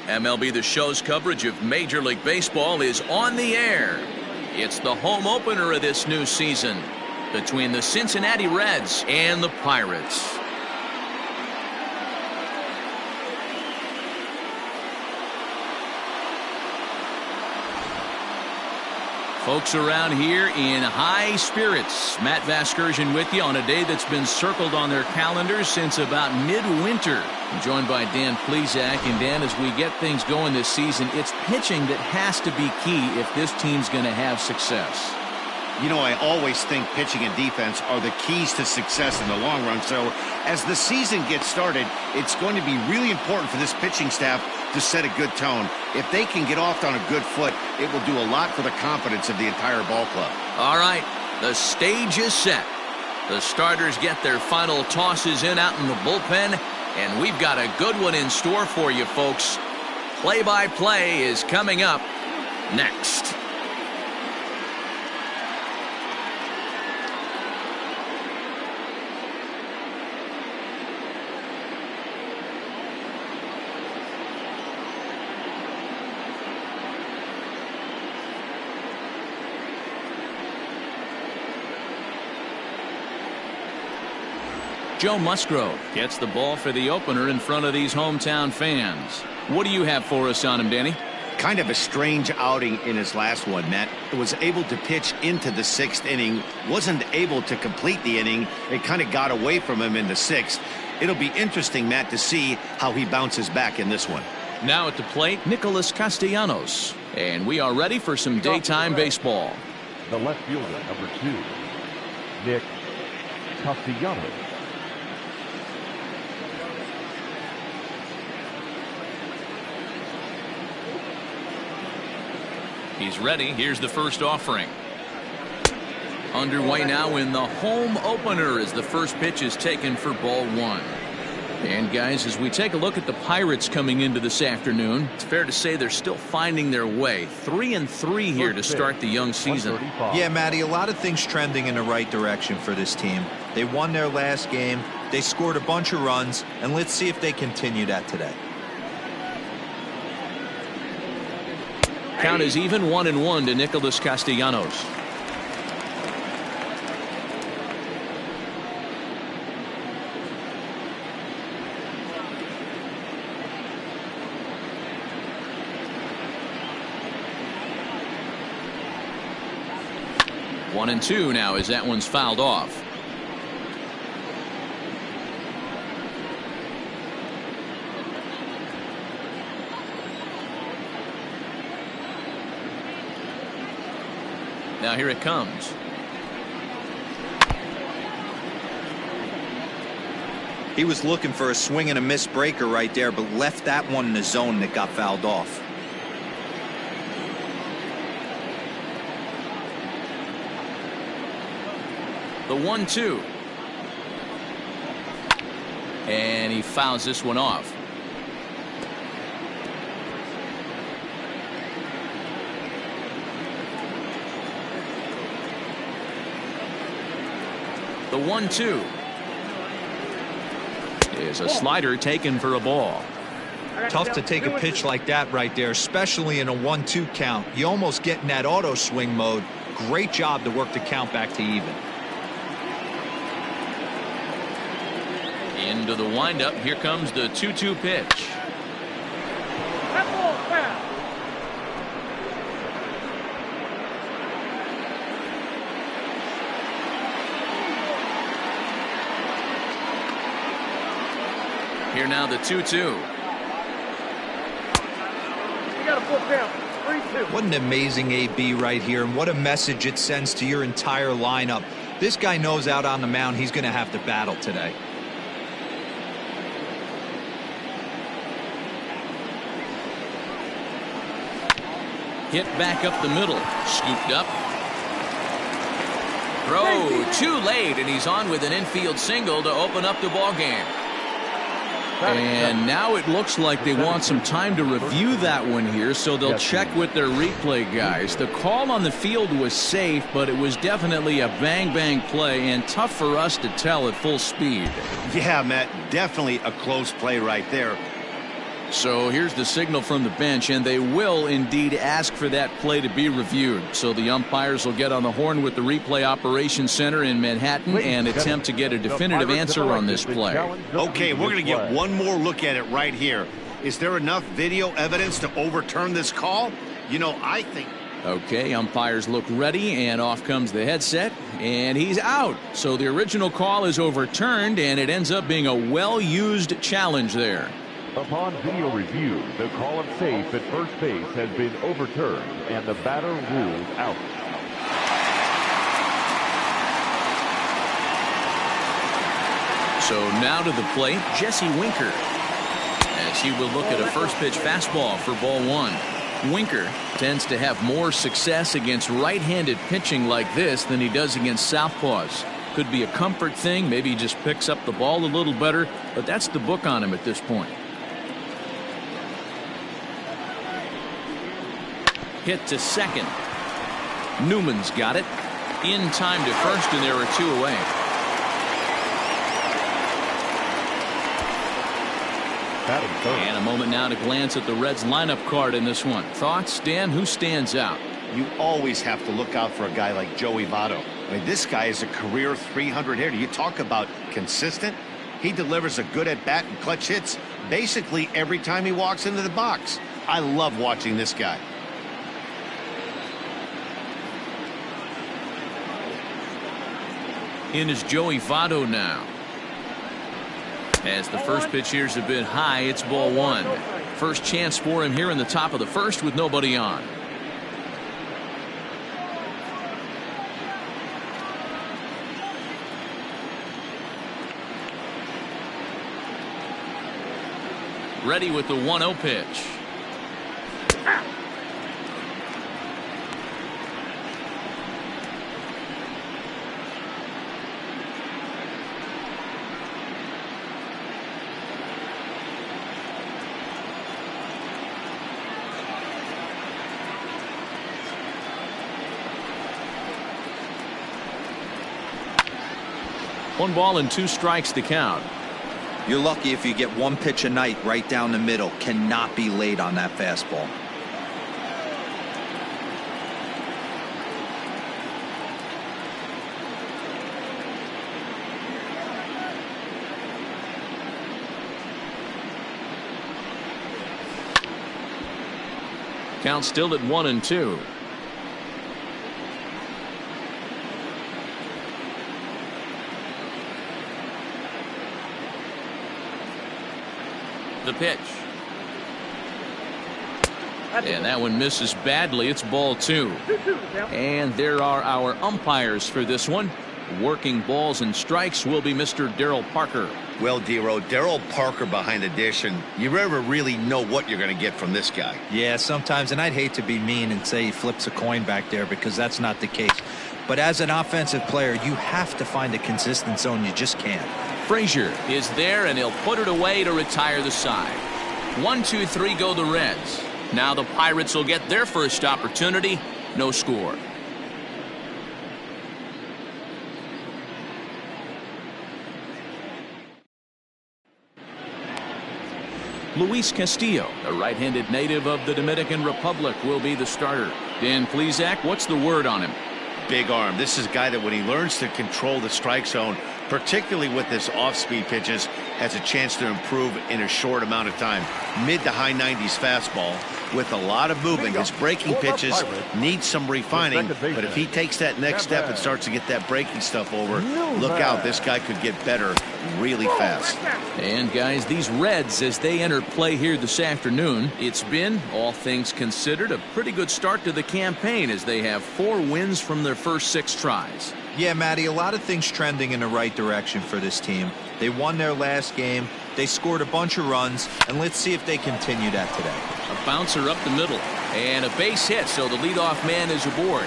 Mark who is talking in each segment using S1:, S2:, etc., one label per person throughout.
S1: MLB The Show's coverage of Major League Baseball is on the air. It's the home opener of this new season between the Cincinnati Reds and the Pirates. Folks around here in high spirits. Matt Vasgersian with you on a day that's been circled on their calendars since about midwinter. I'm joined by Dan Plesac. And Dan, as we get things going this season, it's pitching that has to be key if this team's going to have success.
S2: You know, I always think pitching and defense are the keys to success in the long run. So as the season gets started, it's going to be really important for this pitching staff to set a good tone. If they can get off on a good foot, it will do a lot for the confidence of the entire ball club. All right, the stage is set. The starters get their final tosses in out in the bullpen, and we've got a good one in store for you, folks. Play-by-play is coming up next. Joe Musgrove gets the ball for the opener in front of these hometown fans. What do you have for us on him, Danny? Kind of a strange outing in his last one, Matt. Was able to pitch into the 6th inning, wasn't able to complete the inning. It kind of got away from him in the 6th. It'll be interesting, Matt, to see how he bounces back in this one.
S1: Now at the plate, Nicholas Castellanos. And we are ready for some daytime baseball.
S3: The left fielder, number 2, Nick Castellanos.
S1: He's ready. Here's the first offering. Underway now in the home opener as the first pitch is taken for ball 1. And guys, as we take a look at the Pirates coming into this afternoon, it's fair to say they're still finding their way. 3-3 here to start the young season.
S4: Yeah, Matty, a lot of things trending in the right direction for this team. They won their last game. They scored a bunch of runs, and let's see if they continue that today.
S1: Count is even 1-1 to Nicholas Castellanos. One and two now as that one's fouled off. Now here it comes.
S4: He was looking for a swing and a miss breaker right there, but left that one in the zone that got fouled off.
S1: The 1-2. And he fouls this one off. The 1-2 is a slider taken for a ball.
S4: Tough to take a pitch like that right there, especially in a 1-2 count. You almost get in that auto swing mode. Great job to work the count back to even.
S1: Into the windup. Here comes the 2-2 pitch. Here now the 2-2.
S4: What an amazing AB right here, and what a message it sends to your entire lineup. This guy knows out on the mound he's going to have to battle today.
S1: Hit back up the middle. Scooped up. Throw too late, and he's on with an infield single to open up the ball game. And now it looks like they want some time to review that one here, so they'll check with their replay guys. The call on the field was safe, but it was definitely a bang-bang play and tough for us to tell at full speed.
S2: Yeah, Matt, definitely a close play right there.
S1: So here's the signal from the bench, and they will indeed ask for that play to be reviewed. So the umpires will get on the horn with the replay operations center in Manhattan and attempt to get a definitive answer on this play.
S2: Okay, we're going to get one more look at it right here. Is there enough video evidence to overturn this call? You know, I think...
S1: Okay, umpires look ready, and off comes the headset, and he's out. So the original call is overturned, and it ends up being a well-used challenge there.
S3: Upon video review, the call of safe at first base has been overturned and the batter ruled out.
S1: So now to the plate, Jesse Winker, as he will look at a first pitch fastball for ball one. Winker tends to have more success against right-handed pitching like this than he does against southpaws. Could be a comfort thing, maybe he just picks up the ball a little better, but that's the book on him at this point. Hit to second. Newman's got it. In time to first, and there are two away. And a moment now to glance at the Reds lineup card in this one. Thoughts, Dan? Who stands out?
S2: You always have to look out for a guy like Joey Votto. I mean, this guy is a career 300 hitter. You talk about consistent. He delivers a good at-bat and clutch hits basically every time he walks into the box. I love watching this guy.
S1: In is Joey Votto now. As the first pitch here is a bit high, it's ball one. First chance for him here in the top of the first with nobody on. Ready with the 1-0 pitch. One ball and two strikes to count.
S4: You're lucky if you get one pitch a night right down the middle. Cannot be late on that fastball.
S1: Count still at 1-2. The pitch. And that one misses badly. It's ball two. And there are our umpires for this one. Working balls and strikes will be Mr. Daryl Parker.
S2: Well, Dero, Daryl Parker behind the dish, and you never really know what you're going to get from this guy.
S4: Yeah, sometimes, and I'd hate to be mean and say he flips a coin back there because that's not the case. But as an offensive player, you have to find a consistent zone. You just can't.
S1: Frazier is there, and he'll put it away to retire the side. 1-2-3 go the Reds. Now the Pirates will get their first opportunity. No score. Luis Castillo, a right-handed native of the Dominican Republic, will be the starter. Dan Plesac, what's the word on him?
S2: Big arm. This is a guy that when he learns to control the strike zone, particularly with his off-speed pitches, has a chance to improve in a short amount of time. Mid to high 90s fastball with a lot of movement. His breaking pitches need some refining, but if he takes that next step and starts to get that breaking stuff over, look out. This guy could get better really fast.
S1: And guys, these Reds, as they enter play here this afternoon, it's been, all things considered, a pretty good start to the campaign as they have 4 wins from their first 6 tries.
S4: Yeah, Matty, a lot of things trending in the right direction for this team. They won their last game. They scored a bunch of runs, and let's see if they continue that today.
S1: A bouncer up the middle and a base hit, so the leadoff man is aboard.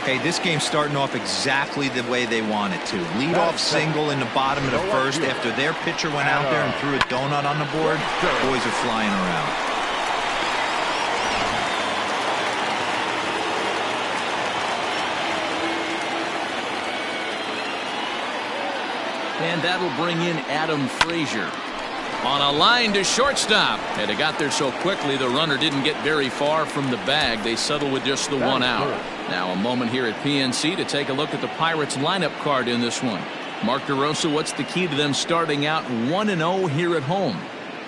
S4: Hey, this game's starting off exactly the way they want it to. Lead off single in the bottom of the first after their pitcher went out there and threw a donut on the board. Boys are flying around.
S1: And that'll bring in Adam Frazier. On a line to shortstop. And it got there so quickly the runner didn't get very far from the bag. They settle with just the one out. Now a moment here at PNC to take a look at the Pirates lineup card in this one. Mark DeRosa, what's the key to them starting out 1-0 here at home?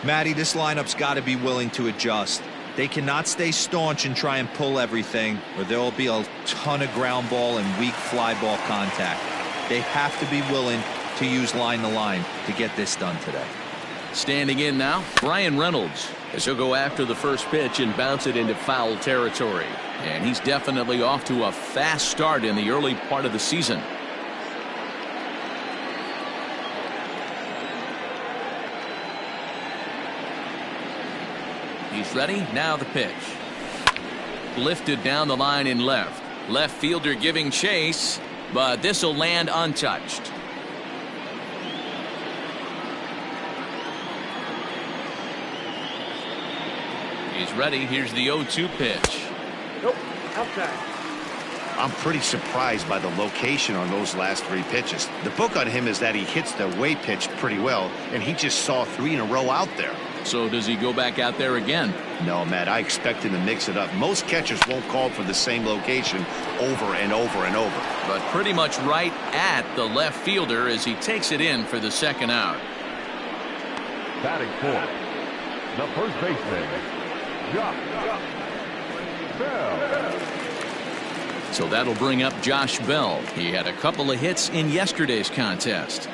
S4: Matty, this lineup's got to be willing to adjust. They cannot stay staunch and try and pull everything, or there will be a ton of ground ball and weak fly ball contact. They have to be willing to use line to line to get this done today.
S1: Standing in now, Brian Reynolds, as he'll go after the first pitch and bounce it into foul territory. And he's definitely off to a fast start in the early part of the season. He's ready. Now the pitch. Lifted down the line in left. Left fielder giving chase, but this will land untouched. He's ready. Here's the 0-2 pitch.
S5: Nope. Outside.
S2: I'm pretty surprised by the location on those last three pitches. The book on him is that he hits the away pitch pretty well, and he just saw 3 in a row out there.
S1: So does he go back out there again?
S2: No, Matt, I expect him to mix it up. Most catchers won't call for the same location over and over and over.
S1: But pretty much right at the left fielder as he takes it in for the second out.
S3: Batting fourth, the first baseman, Josh Bell.
S1: So that'll bring up Josh Bell. He had a couple of hits in yesterday's contest.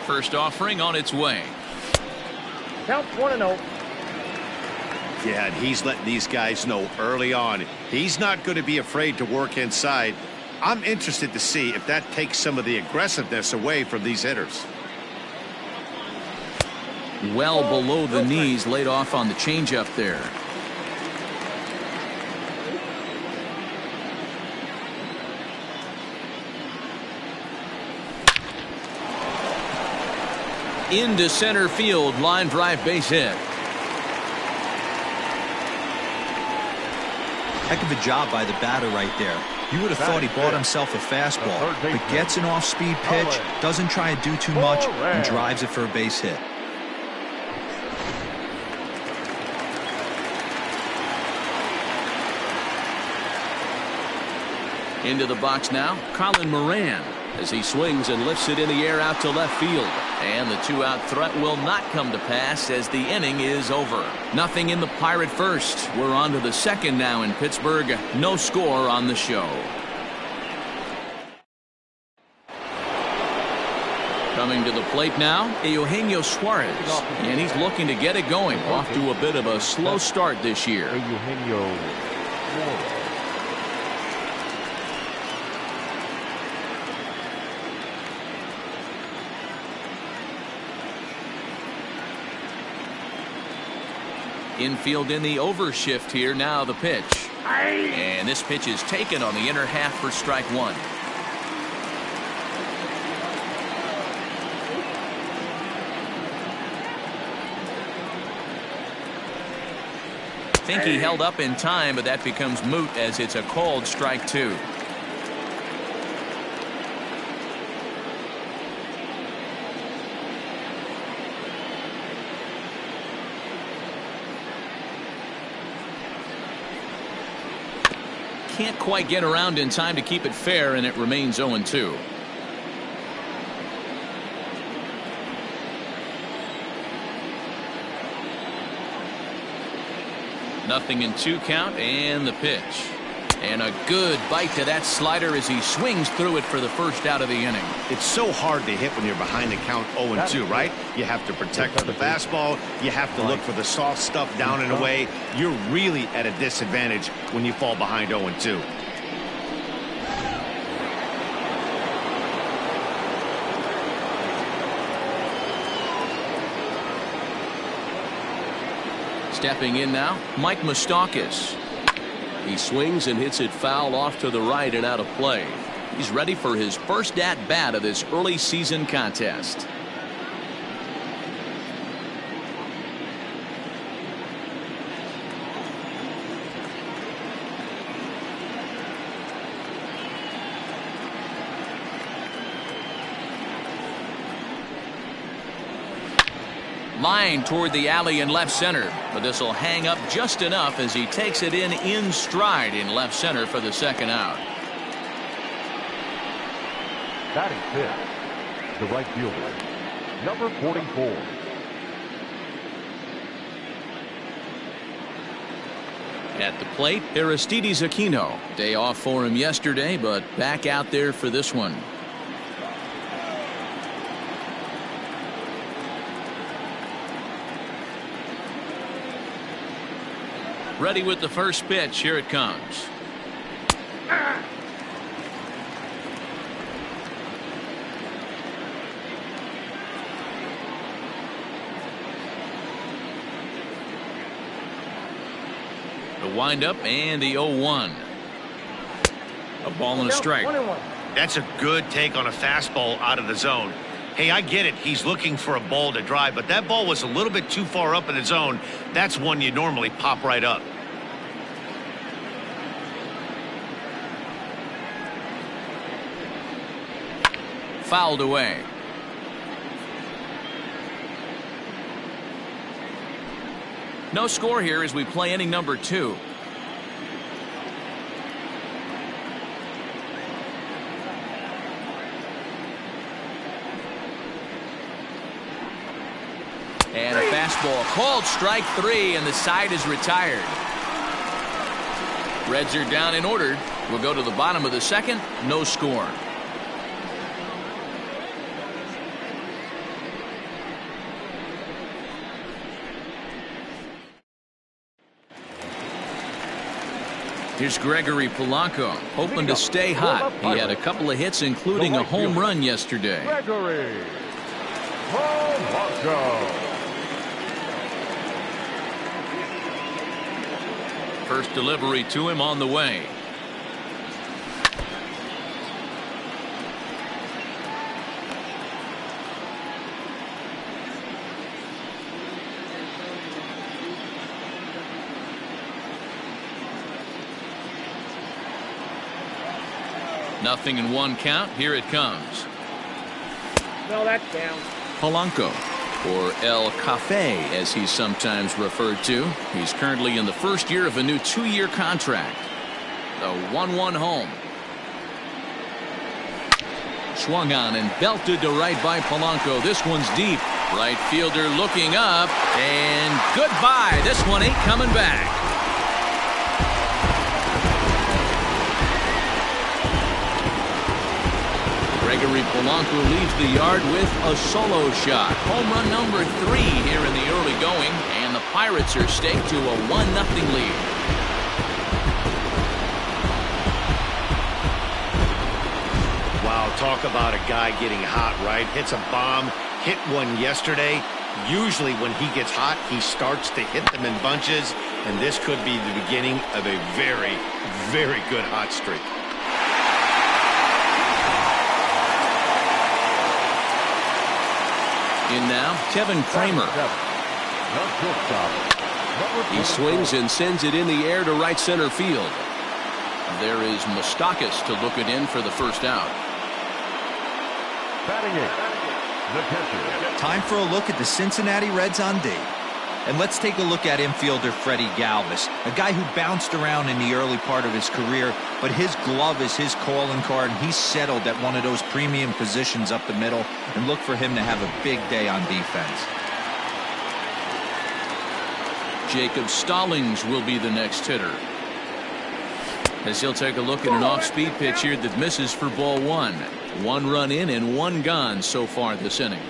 S1: First offering on its way.
S5: Count 1-0.
S2: Yeah, and he's letting these guys know early on he's not going to be afraid to work inside. I'm interested to see if that takes some of the aggressiveness away from these hitters.
S1: Well below the knees, laid off on the changeup there. Into center field, line drive, base hit.
S4: Heck of a job by the batter right there. You would have thought he bought himself a fastball, but gets an off-speed pitch, doesn't try to do too much, and drives it for a base hit.
S1: Into the box now, Colin Moran, as he swings and lifts it in the air out to left field. And the two-out threat will not come to pass as the inning is over. Nothing in the Pirate first. We're on to the second now in Pittsburgh. No score on the show. Coming to the plate now, Eugenio Suarez. And he's looking to get it going. Off to a bit of a slow start this year.
S3: Eugenio Suarez.
S1: Infield in the overshift here. Now the pitch. And this pitch is taken on the inner half for strike one. I think he held up in time, but that becomes moot as it's a called strike two. Can't quite get around in time to keep it fair, and it remains 0-2. Nothing in 2 count, and the pitch. And a good bite to that slider as he swings through it for the first out of the inning.
S2: It's so hard to hit when you're behind the count 0-2, right? You have to protect the fastball. You have to look for the soft stuff down and away. You're really at a disadvantage when you fall behind 0-2.
S1: Stepping in now, Mike Moustakas.
S6: He swings and hits it foul off to the right and out of play.
S1: He's ready for his first at-bat of this early season contest. Line toward the alley in left center, but this will hang up just enough as he takes it in stride in left center for the second out.
S3: Batting fifth, the right fielder, number 44.
S1: At the plate, Aristides Aquino. Day off for him yesterday, but back out there for this one. Ready with the first pitch. Here it comes. The windup and the 0-1. A ball and a strike.
S2: That's a good take on a fastball out of the zone. Hey, I get it. He's looking for a ball to drive, but that ball was a little bit too far up in the zone. That's one you normally pop right up.
S1: Fouled away. No score here as we play inning number 2. And a fastball called strike 3, and the side is retired. Reds are down in order. We'll go to the bottom of the second. No score. Here's Gregory Polanco, hoping to stay hot. He had a couple of hits, including a home run yesterday.
S3: Gregory Polanco.
S1: First delivery to him on the way. Nothing in one count. Here it comes.
S5: No, that's down.
S1: Polanco, or El Cafe as he's sometimes referred to. He's currently in the first year of a new 2-year contract. The 1-1 home. Swung on and belted to right by Polanco. This one's deep. Right fielder looking up, and goodbye. This one ain't coming back. Gregory Polanco leaves the yard with a solo shot. Home run number 3 here in the early going, and the Pirates are staked to a 1-0 lead.
S2: Wow, talk about a guy getting hot, right? Hits a bomb, hit one yesterday. Usually when he gets hot, he starts to hit them in bunches, and this could be the beginning of a very, very good hot streak.
S1: In now, Kevin Kramer.
S6: He swings and sends it in the air to right center field.
S1: There is Moustakas to look it in for the first out.
S3: Batting eighth, the catcher.
S4: Time for a look at the Cincinnati Reds on D. And let's take a look at infielder Freddie Galvis, a guy who bounced around in the early part of his career, but his glove is his calling card, and he's settled at one of those premium positions up the middle, and look for him to have a big day on defense.
S1: Jacob Stallings will be the next hitter, as he'll take a look at an off-speed pitch here that misses for ball 1. 1 run in and 1 gone so far this inning.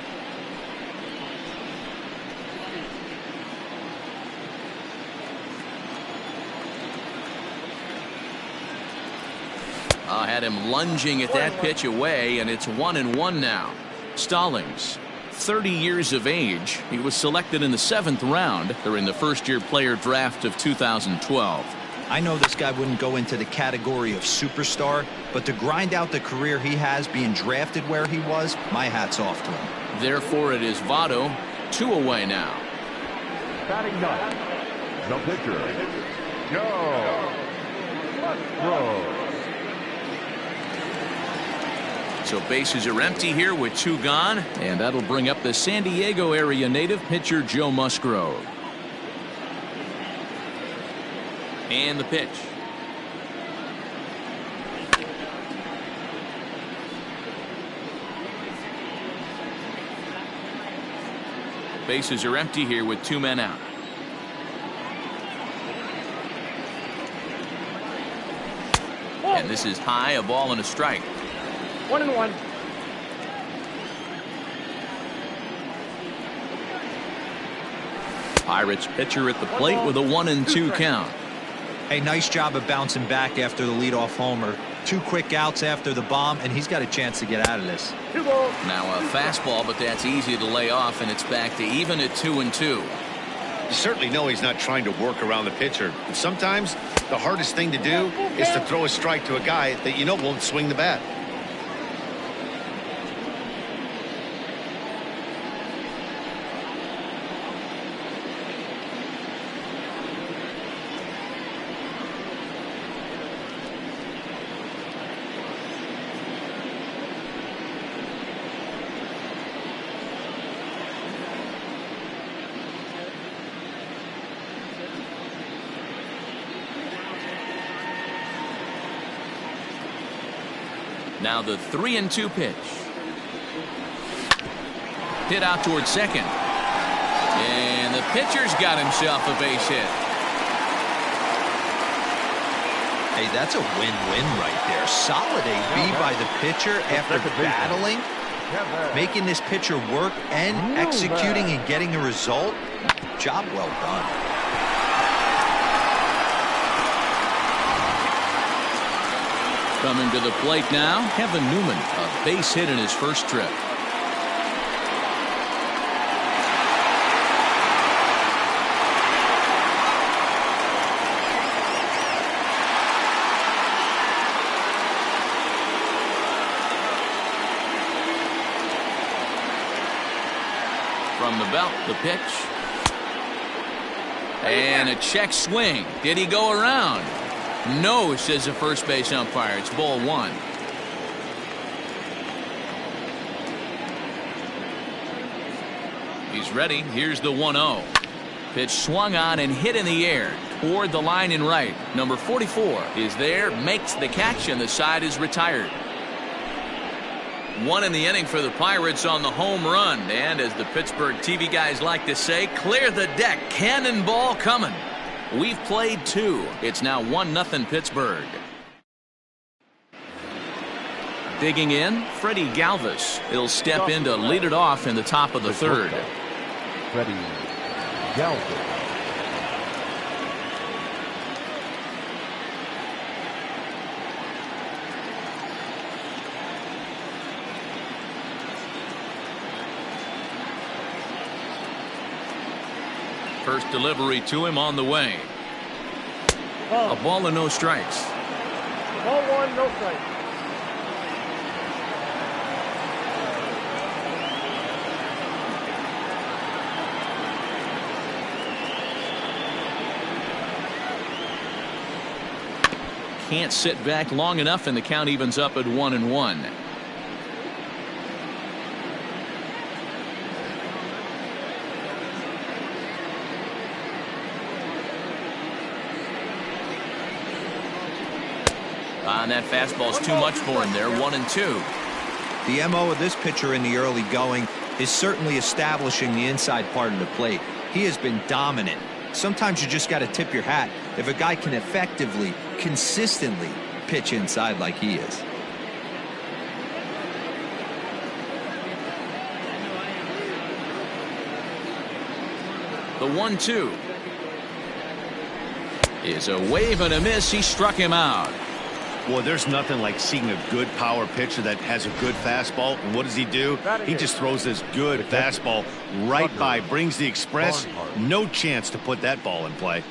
S1: Had him lunging at that pitch away, and it's 1-1 now. Stallings 30 years of age. He was selected in the 7th round during the first-year player draft of 2012.
S4: I know this guy wouldn't go into the category of superstar, but to grind out the career he has being drafted where he was, my hat's off to him.
S1: Therefore, it is Votto, 2 away now.
S3: Batting ninth, the pitcher, Joe Musgrove.
S1: So bases are empty here with 2 gone, and that'll bring up the San Diego area native pitcher Joe Musgrove. And the pitch. Bases are empty here with 2 men out. And this is high, a ball and a strike.
S5: 1-1.
S1: Pirates pitcher at the plate with a 1-2 count.
S4: Hey, nice job of bouncing back after the leadoff homer. 2 quick outs after the bomb, and he's got a chance to get out of this.
S5: 2 balls.
S1: Now a fastball, but that's easy to lay off, and it's back to even at 2-2.
S2: You certainly know he's not trying to work around the pitcher. But sometimes the hardest thing to do is to throw a strike to a guy that you know won't swing the bat.
S1: Now the 3-2 pitch. Hit out towards second. And the pitcher's got himself a base hit.
S4: Hey, that's a win-win right there. Solid AB by the pitcher after battling, making this pitcher work and executing and getting a result. Job well done.
S1: Coming to the plate now, Kevin Newman, a base hit in his first trip. From the belt, the pitch. And a check swing. Did he go around? No, says the first base umpire. It's ball 1. He's ready. Here's the 1-0. Pitch swung on and hit in the air toward the line in right. Number 44 is there, makes the catch, and the side is retired. 1 in the inning for the Pirates on the home run. And as the Pittsburgh TV guys like to say, clear the deck. Cannonball coming. We've played 2. It's now 1-0 Pittsburgh. Digging in, Freddie Galvis. He'll step in to lead it off in the top of the 3rd.
S3: Freddie Galvis.
S1: First delivery to him on the way. A ball and no strikes.
S5: Ball 1, no strike.
S1: Can't sit back long enough, and the count evens up at 1-1. And that fastball's too much for him there. 1-2.
S4: The MO of this pitcher in the early going is certainly establishing the inside part of the plate. He has been dominant. Sometimes you just got to tip your hat if a guy can effectively, consistently pitch inside like he is.
S1: The 1-2 is a wave and a miss. He struck him out.
S2: Well, there's nothing like seeing a good power pitcher that has a good fastball. And what does he do? He just throws this good fastball right by, brings the express. No chance to put that ball in play.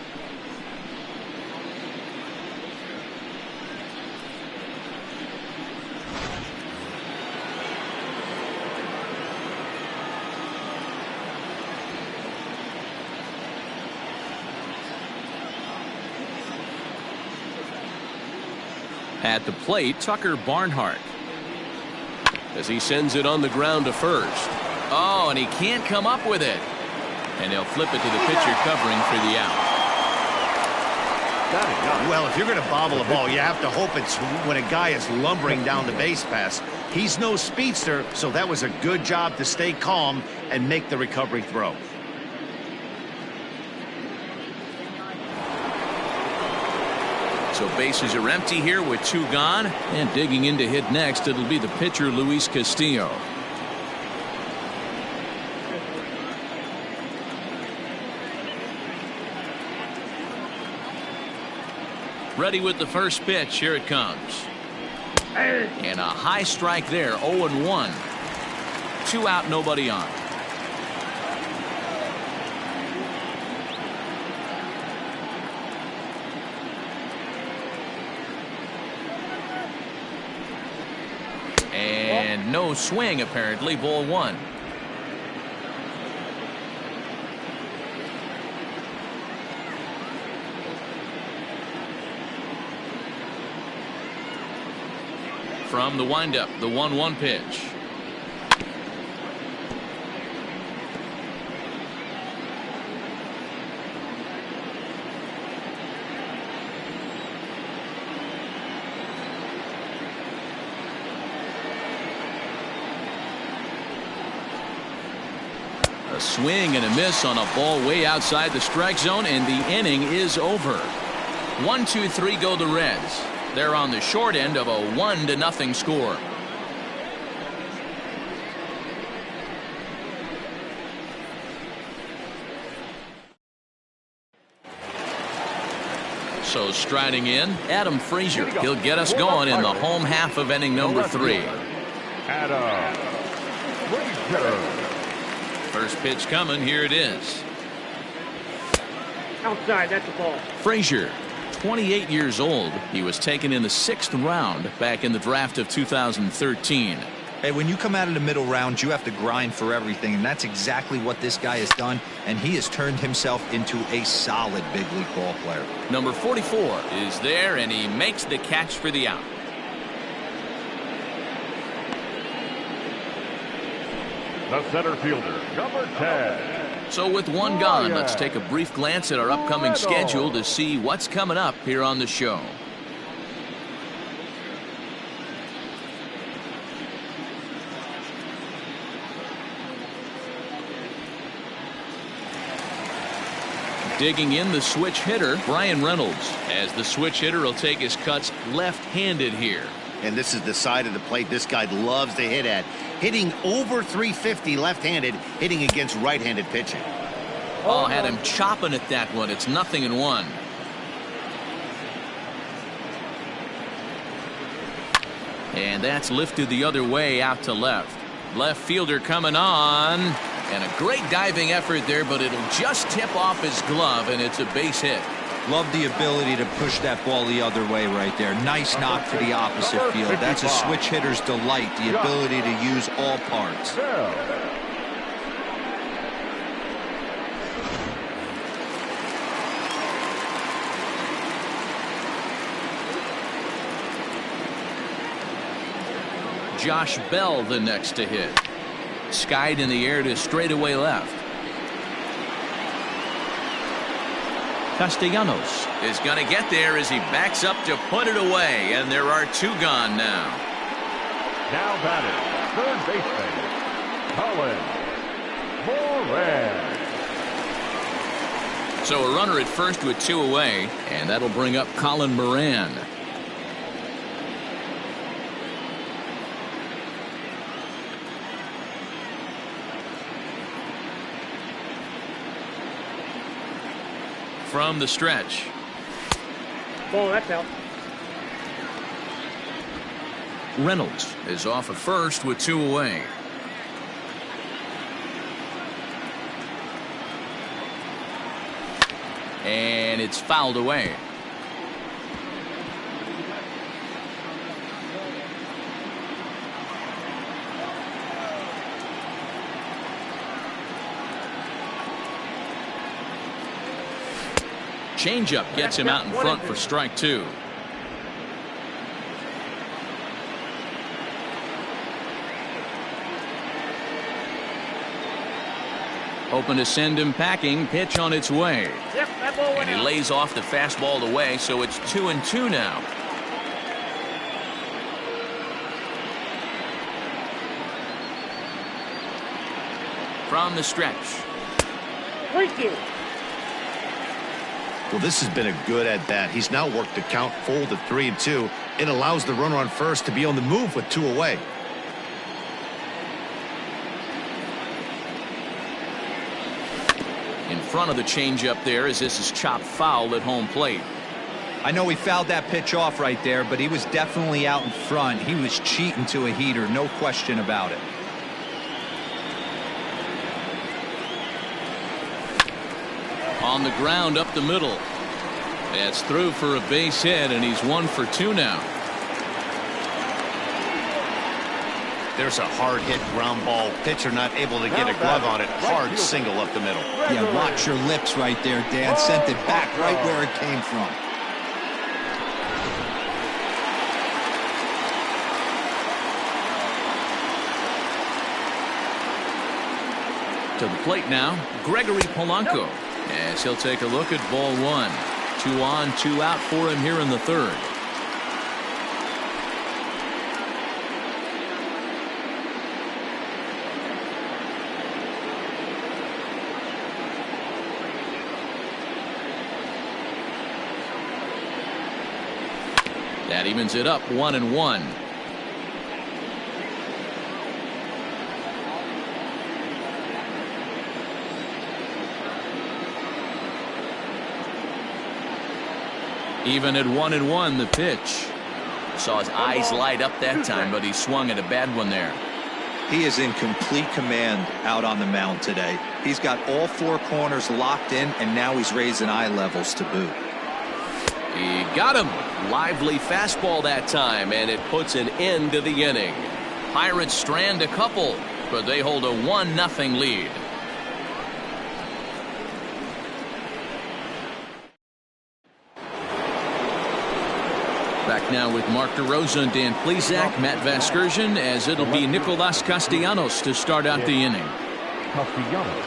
S1: At the plate, Tucker Barnhart.
S6: As he sends it on the ground to first.
S1: Oh, and he can't come up with it. And they'll flip it to the pitcher covering for the out.
S2: Well, if you're going to bobble a ball, you have to hope it's when a guy is lumbering down the base pass. He's no speedster, so that was a good job to stay calm and make the recovery throw.
S1: So bases are empty here with 2 gone, and digging in to hit next, it'll be the pitcher Luis Castillo. Ready with the first pitch. Here it comes. And a high strike there. 0-1. 2 out, nobody on. And no swing, apparently. Ball 1. From the windup, the 1-1 pitch. A swing and a miss on a ball way outside the strike zone, and the inning is over. 1-2-3 go the Reds. They're on the short end of a 1-0 score. So striding in, Adam Frazier. He'll get us going in the home half of inning number 3.
S3: Adam Frazier.
S1: First pitch coming. Here it is.
S5: Outside, that's the ball.
S1: Frazier, 28 years old. He was taken in the 6th round back in the draft of 2013.
S4: Hey, when you come out of the middle round, you have to grind for everything, and that's exactly what this guy has done, and he has turned himself into a solid big league ball player.
S1: Number 44 is there, and he makes the catch for the out.
S3: The center fielder, number 10.
S1: So with 1 gone, let's take a brief glance at our upcoming schedule to see what's coming up here on the show. Digging in, the switch hitter, Brian Reynolds, as the switch hitter will take his cuts left-handed here.
S2: And this is the side of the plate this guy loves to hit at. Hitting over 350 left-handed, hitting against right-handed pitching.
S1: Oh, had him chopping at that one. It's 0-1. And that's lifted the other way out to left. Left fielder coming on. And a great diving effort there, but it'll just tip off his glove, and it's a base hit.
S4: Love the ability to push that ball the other way right there. Nice knock to the opposite field. That's a switch hitter's delight, the ability to use all parts.
S1: Josh Bell the next to hit. Skied in the air to straightaway left. Castellanos is going to get there as he backs up to put it away, and there are 2 gone now.
S3: Now batting, third baseman, Colin Moran.
S1: So a runner at first with 2 away, and that'll bring up Colin Moran. From the stretch.
S5: Ball, that's out.
S1: Reynolds is off at first with 2 away. And it's fouled away. Changeup gets him out in front for strike 2. Hoping to send him packing. Pitch on its way. And he lays off the fastball away, so it's 2-2 now. From the stretch.
S5: Thank you.
S2: Well, this has been a good at-bat. He's now worked the count full to 3-2. It allows the runner on first to be on the move with 2 away.
S1: In front of the changeup there as this is chopped foul at home plate.
S4: I know he fouled that pitch off right there, but he was definitely out in front. He was cheating to a heater, no question about it.
S1: On the ground up the middle. That's through for a base hit, and he's 1 for 2 now.
S2: There's a hard hit ground ball. Pitcher not able to get a glove on it. Hard single up the middle.
S4: Yeah, watch your lips right there, Dan. Sent it back right where it came from.
S1: To the plate now, Gregory Polanco. As he'll take a look at ball 1. 2 on, 2 out for him here in the 3rd. That evens it up 1-1. Even at 1-1, the pitch. Saw his eyes light up that time, but he swung at a bad one there.
S4: He is in complete command out on the mound today. He's got all 4 corners locked in, and now he's raising eye levels to boot.
S6: He got him. Lively fastball that time, and it puts an end to the inning.
S1: Pirates strand a couple, but they hold a 1-0 lead. Back now with Mark DeRosa and Dan Plesac, Matt Vasgersian, as it'll be Nicolas Castellanos to start out the inning.
S3: Castellanos.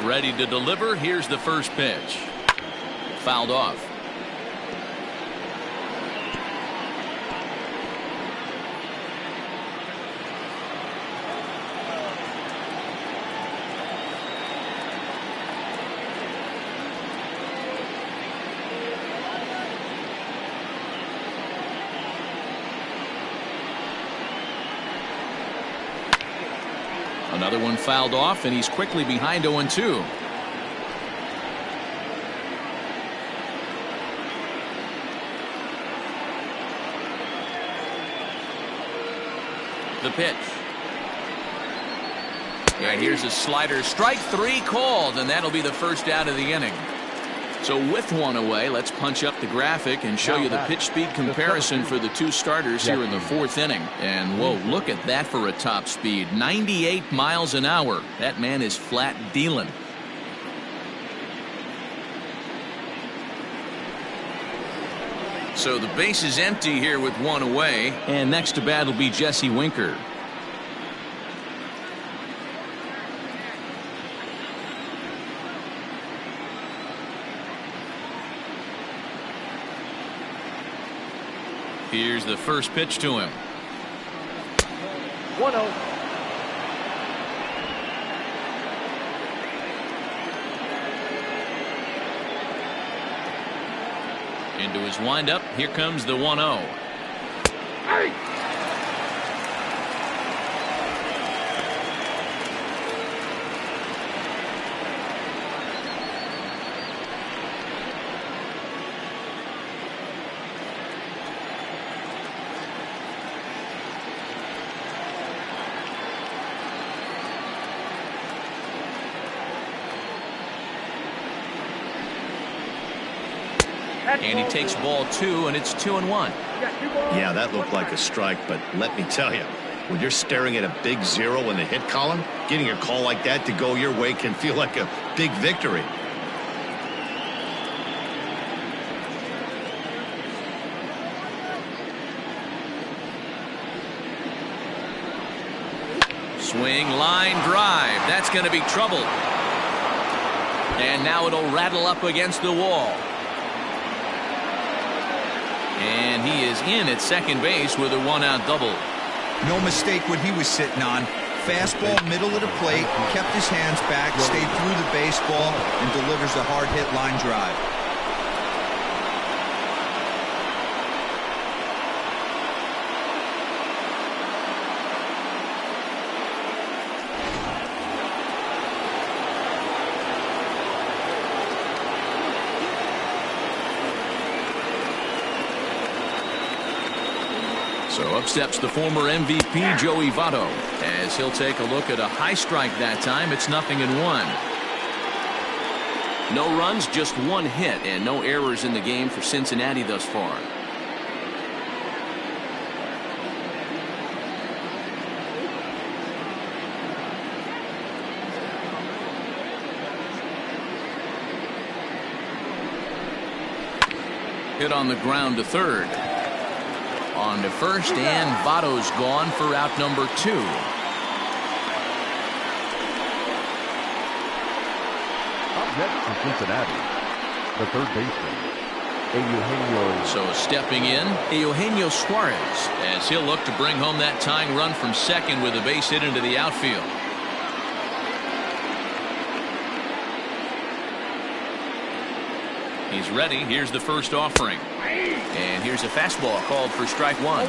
S1: Ready to deliver. Here's the first pitch. Fouled off. Another one fouled off, and he's quickly behind 0-2. The pitch. And here's a slider. Strike 3 called, and that'll be the first out of the inning. So with 1 away, let's punch up the graphic and show you the pitch speed comparison for the 2 starters here in the 4th inning. And whoa, look at that for a top speed. 98 miles an hour. That man is flat dealing. So the base is empty here with 1 away. And next to bat will be Jesse Winker. Here's the first pitch to him.
S5: 1-0.
S1: Into his windup. Here comes the 1-0. And he takes ball 2, and it's 2-1.
S2: Yeah, that looked like a strike, but let me tell you, when you're staring at a big 0 in the hit column, getting a call like that to go your way can feel like a big victory.
S1: Swing, line, drive. That's going to be trouble. And now it'll rattle up against the wall. And he is in at second base with a 1-out double.
S4: No mistake what he was sitting on. Fastball, middle of the plate, kept his hands back, stayed through the baseball, and delivers a hard-hit line drive.
S1: So up steps the former MVP Joey Votto as he'll take a look at a high strike that time. It's 0-1. No runs, just 1 hit, and no errors in the game for Cincinnati thus far. Hit on the ground to third. On to first, and Votto's gone for out number 2.
S3: Up next for Cincinnati, the third baseman, Eugenio.
S1: So stepping in, Eugenio Suarez, as he'll look to bring home that tying run from second with a base hit into the outfield. He's ready. Here's the first offering. And here's a fastball called for strike 1.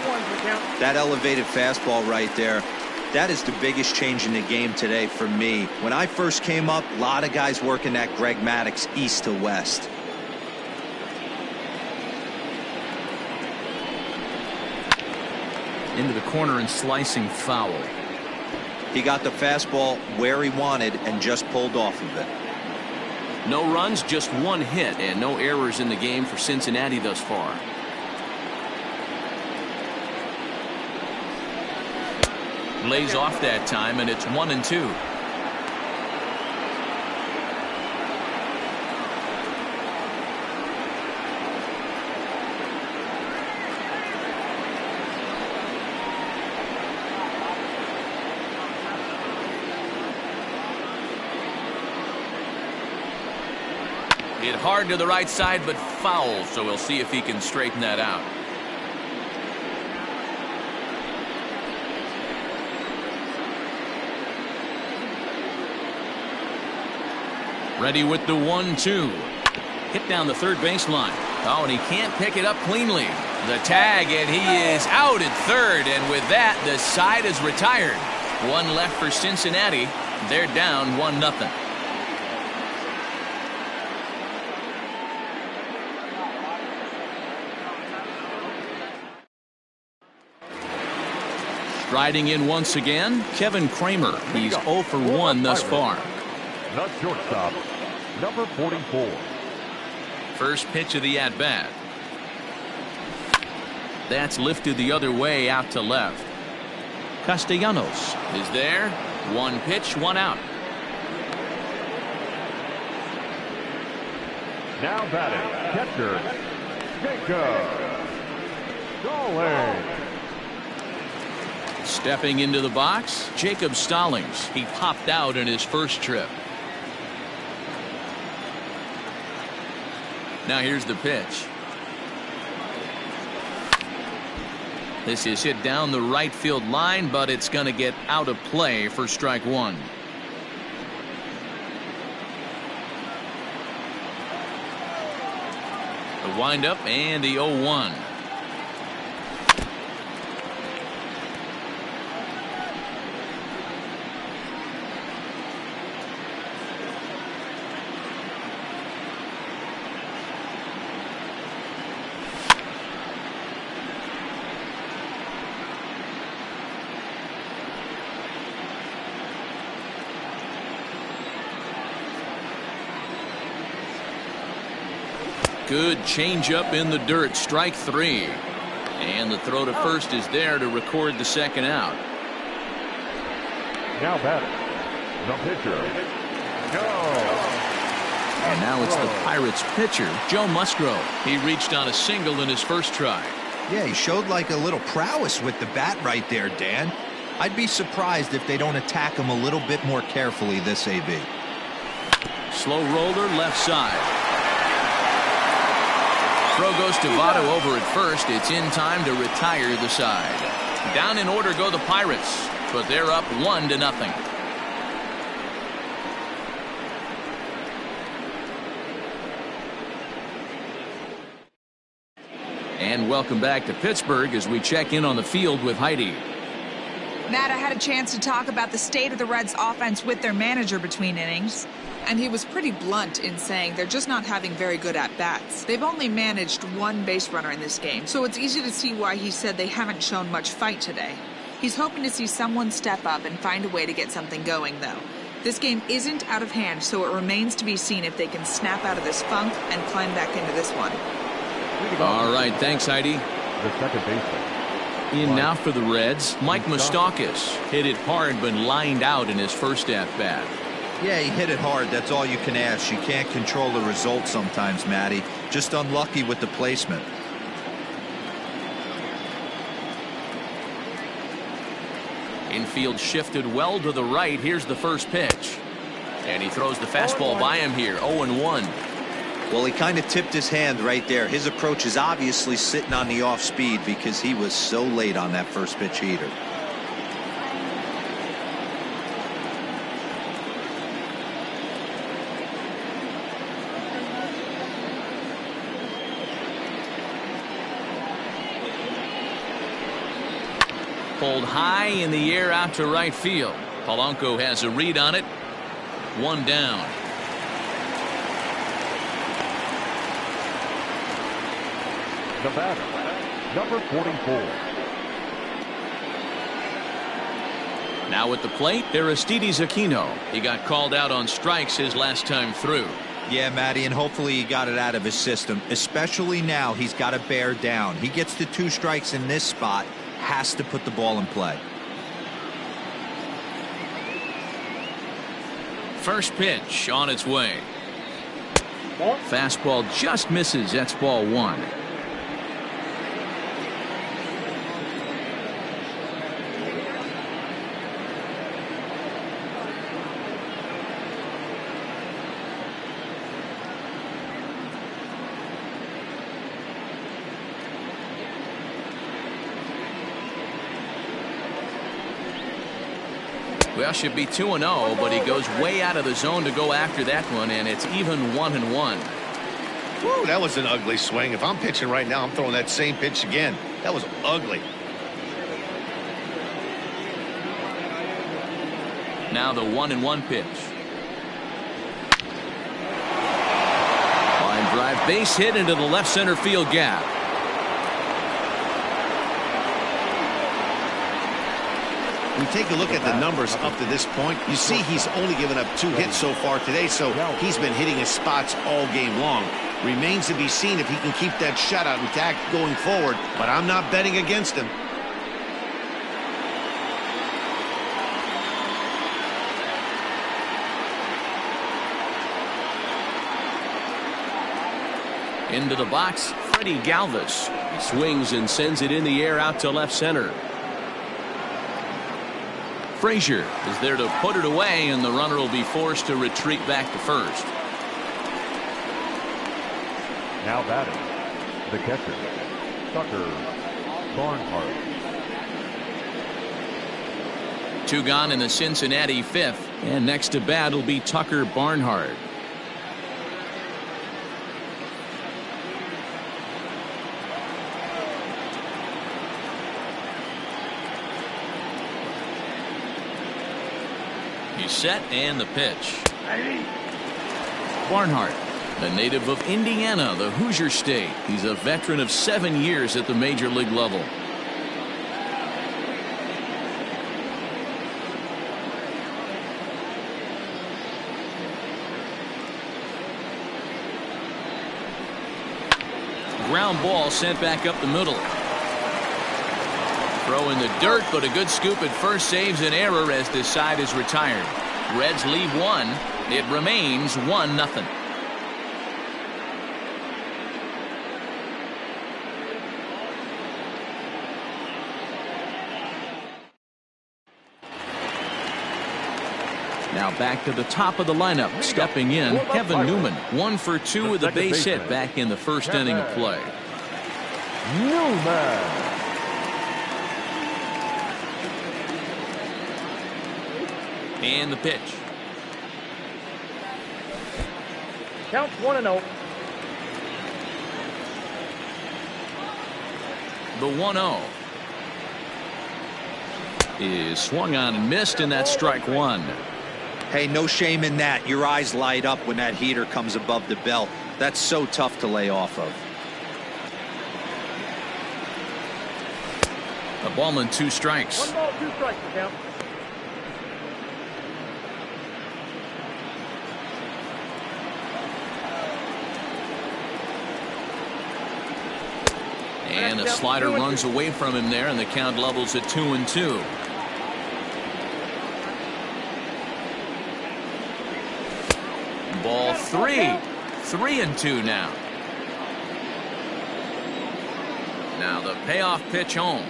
S4: That elevated fastball right there, that is the biggest change in the game today for me. When I first came up, a lot of guys working that Greg Maddux east to west.
S1: Into the corner and slicing foul.
S4: He got the fastball where he wanted and just pulled off of it.
S1: No runs, just 1 hit, and no errors in the game for Cincinnati thus far. Lays off that time, and it's 1-2. Hit hard to the right side, but foul, so we'll see if he can straighten that out. Ready with the 1-2. Hit down the third baseline. Oh, and he can't pick it up cleanly. The tag, and he is out at third, and with that, the side is retired. 1 left for Cincinnati. They're down 1-0. Striding in once again, Kevin Kramer. He's 0 for 1 thus far.
S3: The shortstop, number 44.
S1: First pitch of the at-bat. That's lifted the other way out to left. Castellanos is there. 1 pitch, 1 out.
S3: Now batting, catcher, Jacob Stallings.
S1: Stepping into the box, Jacob Stallings. He popped out in his first trip. Now here's the pitch. This is hit down the right field line, but it's going to get out of play for strike 1. The windup and the 0-1. Good changeup in the dirt. Strike 3. And the throw to first is there to record the second out.
S3: Now batting, the pitcher, Joe.
S1: And now it's the Pirates pitcher, Joe Musgrove. He reached on a single in his first try.
S4: Yeah, he showed like a little prowess with the bat right there, Dan. I'd be surprised if they don't attack him a little bit more carefully this AB.
S1: Slow roller left side. Throw goes to Votto over at first. It's in time to retire the side. Down in order go the Pirates, but they're up 1-0. And welcome back to Pittsburgh as we check in on the field with Heidi.
S7: Matt, I had a chance to talk about the state of the Reds offense with their manager between innings, and he was pretty blunt in saying they're just not having very good at-bats. They've only managed one base runner in this game, so it's easy to see why he said they haven't shown much fight today. He's hoping to see someone step up and find a way to get something going, though. This game isn't out of hand, so it remains to be seen if they can snap out of this funk and climb back into this one.
S1: All right, thanks, Heidi.
S3: The second baseman.
S1: In now for the Reds, Mike Moustakas hit it hard but lined out in his first at-bat.
S4: Yeah, he hit it hard. That's all you can ask. You can't control the result sometimes, Matty. Just unlucky with the placement.
S1: Infield shifted well to the right. Here's the first pitch. And he throws the fastball by him here, 0-1.
S4: Well, he kind of tipped his hand right there. His approach is obviously sitting on the off speed because he was so late on that first pitch heater.
S1: Pulled high in the air out to right field. Polanco has a read on it. One down.
S3: The batter, number 44.
S1: Now at the plate, Aristides Aquino. He got called out on strikes his last time through.
S4: Yeah, Matty, and hopefully he got it out of his system. Especially now, he's got to bear down. He gets the 2 strikes in this spot, has to put the ball in play.
S1: First pitch on its way. Fastball just misses. That's ball 1. Well, should be 2-0, but he goes way out of the zone to go after that one, and it's even 1-1.
S2: Woo, that was an ugly swing. If I'm pitching right now, I'm throwing that same pitch again. That was ugly.
S1: Now the 1-1 pitch. Line drive, base hit into the left center field gap.
S2: We take a look at the numbers up to this point. You see he's only given up 2 hits so far today, so he's been hitting his spots all game long. Remains to be seen if he can keep that shutout intact going forward, but I'm not betting against him.
S1: Into the box, Freddie Galvis. He swings and sends it in the air out to left center. Frazier is there to put it away, and the runner will be forced to retreat back to first.
S3: Now batting, the catcher, Tucker Barnhart.
S1: 2 gone in the Cincinnati 5th, and next to bat will be Tucker Barnhart. He's set, and the pitch. Barnhart, a native of Indiana, the Hoosier State. He's a veteran of 7 years at the major league level. ground ball sent back up the middle. Throw in the dirt, but a good scoop at first saves an error as this side is retired. Reds leave one. It remains 1-0. Now back to the top of the lineup. Stepping in, Kevin Newman. 1 for 2 with a base hit back in the first inning of play.
S3: Newman.
S1: And the pitch.
S5: Count 1-0.
S1: The 1-0 is swung on and missed, and that's strike one.
S4: Hey, no shame in that. Your eyes light up when that heater comes above the belt. That's so tough to lay off of.
S1: A ball and 2 strikes.
S5: 1 ball, 2 strikes to count.
S1: And a slider runs away from him there, and the count levels at 2-2. Ball 3. 3-2 now. Now the payoff pitch home.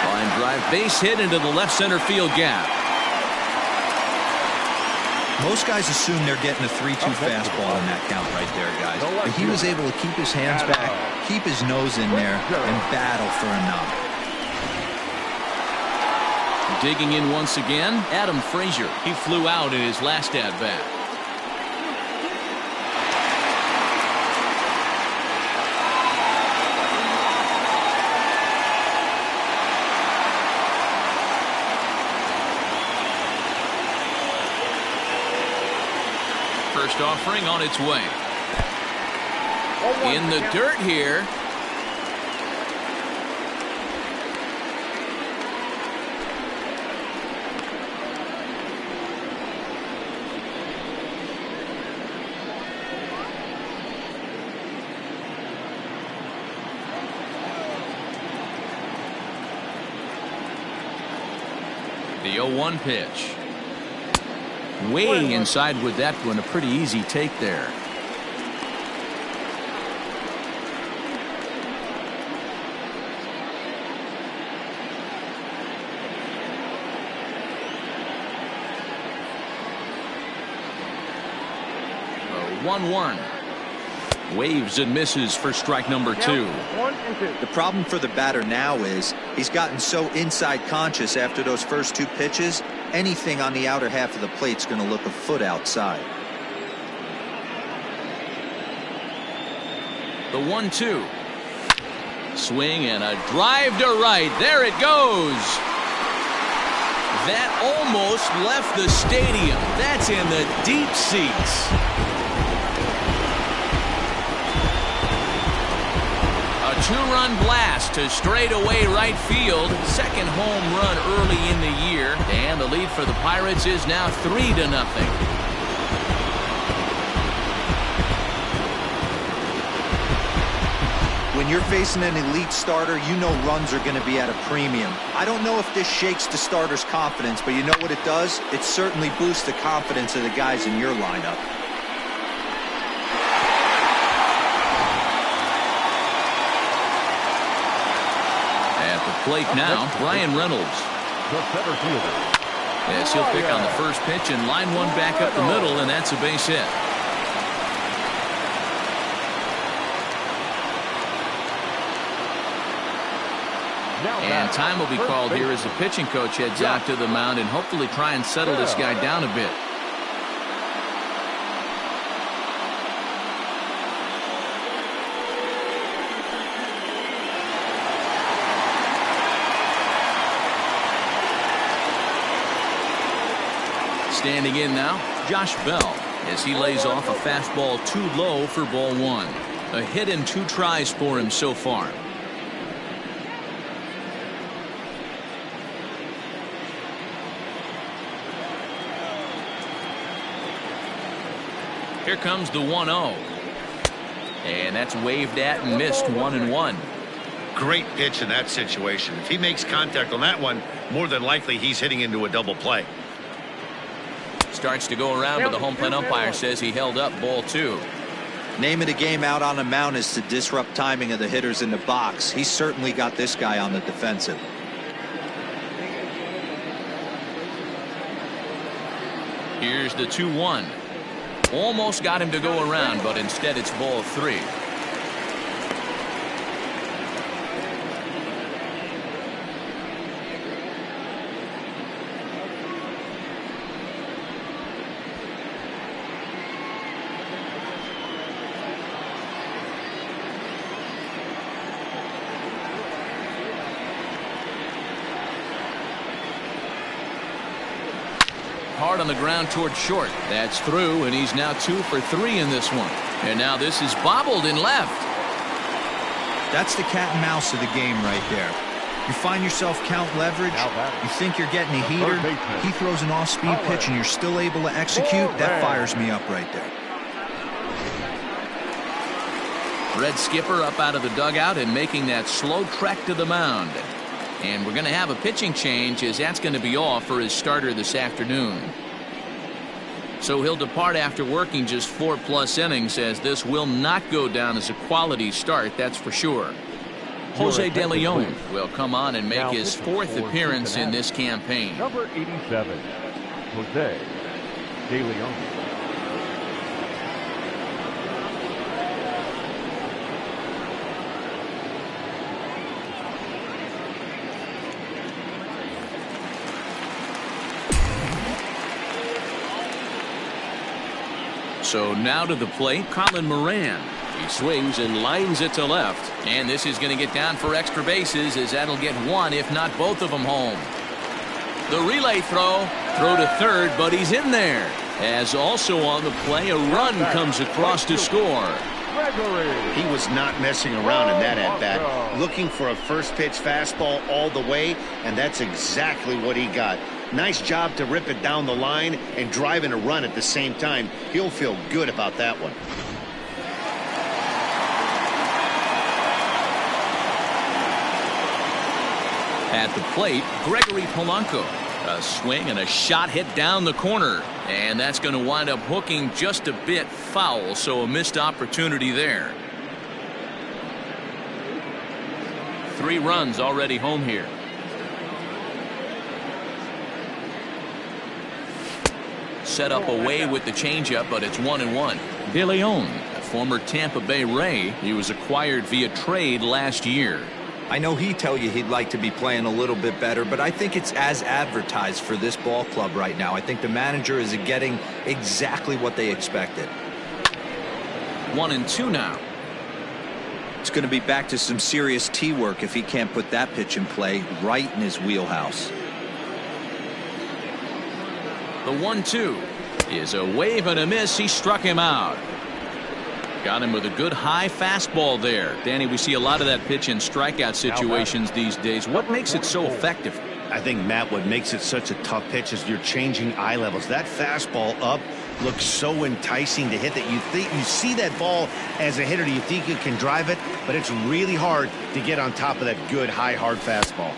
S1: Line drive, base hit into the left center field gap.
S4: Most guys assume they're getting a 3-2 fastball in that count right there, guys. But he was able to keep his hands back, keep his nose in there, and battle for a knock.
S1: Digging in once again, Adam Frazier. He flew out in his last at-bat. First offering on its way. In the dirt here. The 0-1 pitch. Way inside with that one. A pretty easy take there. A 1-1. Waves and misses for strike number 2.
S5: 1 and 2.
S4: The problem for the batter now is he's gotten so inside conscious after those first 2 pitches. Anything on the outer half of the plate is going to look a foot outside.
S1: The 1-2. Swing and a drive to right. There it goes. That almost left the stadium. That's in the deep seats. A 2-run blast to straightaway right field. Second home run early in the year. And the lead for the Pirates is now 3-0.
S4: When you're facing an elite starter, you know runs are going to be at a premium. I don't know if this shakes the starter's confidence, but you know what it does? It certainly boosts the confidence of the guys in your lineup.
S1: At the plate now, Brian Reynolds.
S3: The center fielder.
S1: Yes, he'll pick on the first pitch and line one back up the middle, and that's a base hit. And time will be called here as the pitching coach heads out to the mound and hopefully try and settle this guy down a bit. Standing in now, Josh Bell, as he lays off a fastball too low for ball 1. A hit and 2 tries for him so far. Here comes the 1-0. And that's waved at and missed 1-1.
S2: Great pitch in that situation. If he makes contact on that one, more than likely he's hitting into a double play.
S1: Starts to go around, but the home plate umpire says he held up ball 2.
S4: Name of the game out on the mound is to disrupt timing of the hitters in the box. He certainly got this guy on the defensive.
S1: Here's the 2-1. Almost got him to go around, but instead it's ball 3. Hard on the ground toward short. That's through, and he's now 2 for 3 in this one. And now this is bobbled in left.
S4: That's the cat and mouse of the game right there. You find yourself count leverage, you think you're getting a heater, he throws an off-speed pitch and you're still able to execute. That fires me up right there.
S1: Red Skipper up out of the dugout and making that slow trek to the mound. And we're going to have a pitching change, as that's going to be off for his starter this afternoon. So he'll depart after working just 4+ innings, as this will not go down as a quality start, that's for sure. Jose De Leon will come on and make his 4th appearance in this campaign.
S3: Number 87, Jose De Leon.
S1: So now to the plate, Colin Moran.
S6: He swings and lines it to left.
S1: And this is going to get down for extra bases, as that'll get one, if not both of them, home. The relay throw to third, but he's in there. As also on the play, a run comes across to score.
S2: He was not messing around in that at-bat. Looking for a first pitch fastball all the way, and that's exactly what he got. Nice job to rip it down the line and drive in a run at the same time. He'll feel good about that one.
S1: At the plate, Gregory Polanco. A swing and a shot hit down the corner. And that's going to wind up hooking just a bit foul, so a missed opportunity there. 3 runs already home here. Set up away with the changeup, but it's 1-1. De Leon, a former Tampa Bay Ray. He was acquired via trade last year.
S4: I know he'd tell you he'd like to be playing a little bit better, but I think it's as advertised for this ball club right now. I think the manager is getting exactly what they expected.
S1: 1-2 now.
S4: It's going to be back to some serious tee work if he can't put that pitch in play right in his wheelhouse.
S1: The 1-2 is a wave and a miss. He struck him out. Got him with a good high fastball there. Danny, we see a lot of that pitch in strikeout situations these days. What makes it so effective?
S2: I think, Matt, what makes it such a tough pitch is you're changing eye levels. That fastball up looks so enticing to hit that you see that ball as a hitter. You think you can drive it, but it's really hard to get on top of that good high hard fastball.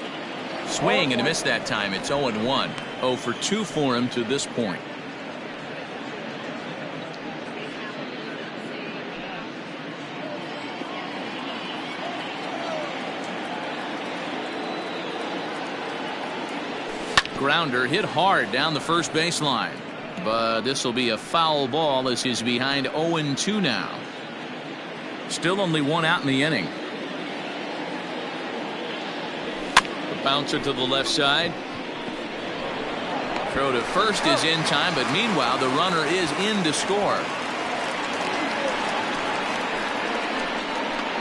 S1: Swing and a miss that time. It's 0-1. 0 for 2 for him to this point. Grounder hit hard down the first baseline, but this will be a foul ball as he's behind 0-2 now. Still only 1 out in the inning. The bouncer to the left side. Throw to first is in time, but meanwhile the runner is in to score.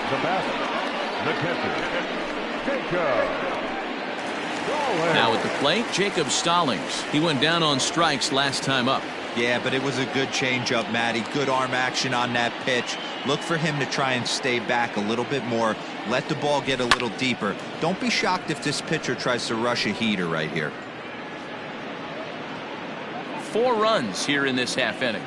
S3: The batter, the catcher, Jacob.
S1: Now at the plate, Jacob Stallings. He went down on strikes last time up.
S4: Yeah, but it was a good changeup, Matty. Good arm action on that pitch. Look for him to try and stay back a little bit more. Let the ball get a little deeper. Don't be shocked if this pitcher tries to rush a heater right here.
S1: 4 runs here in this half inning.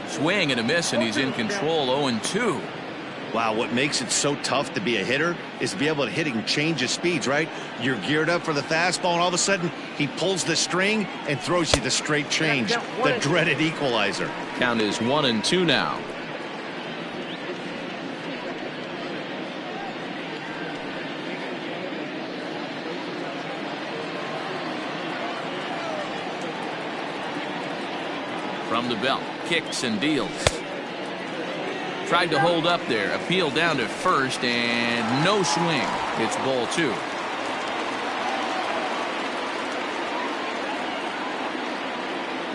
S1: Swing and a miss, and he's in control. 0-2.
S2: Wow, what makes it so tough to be a hitter is to be able to hit and change his speeds, right? You're geared up for the fastball, and all of a sudden, he pulls the string and throws you the straight change, the dreaded equalizer.
S6: Count is 1-2 now.
S1: From the belt, kicks and deals. Tried to hold up there, appeal down to first, and no swing. It's ball 2.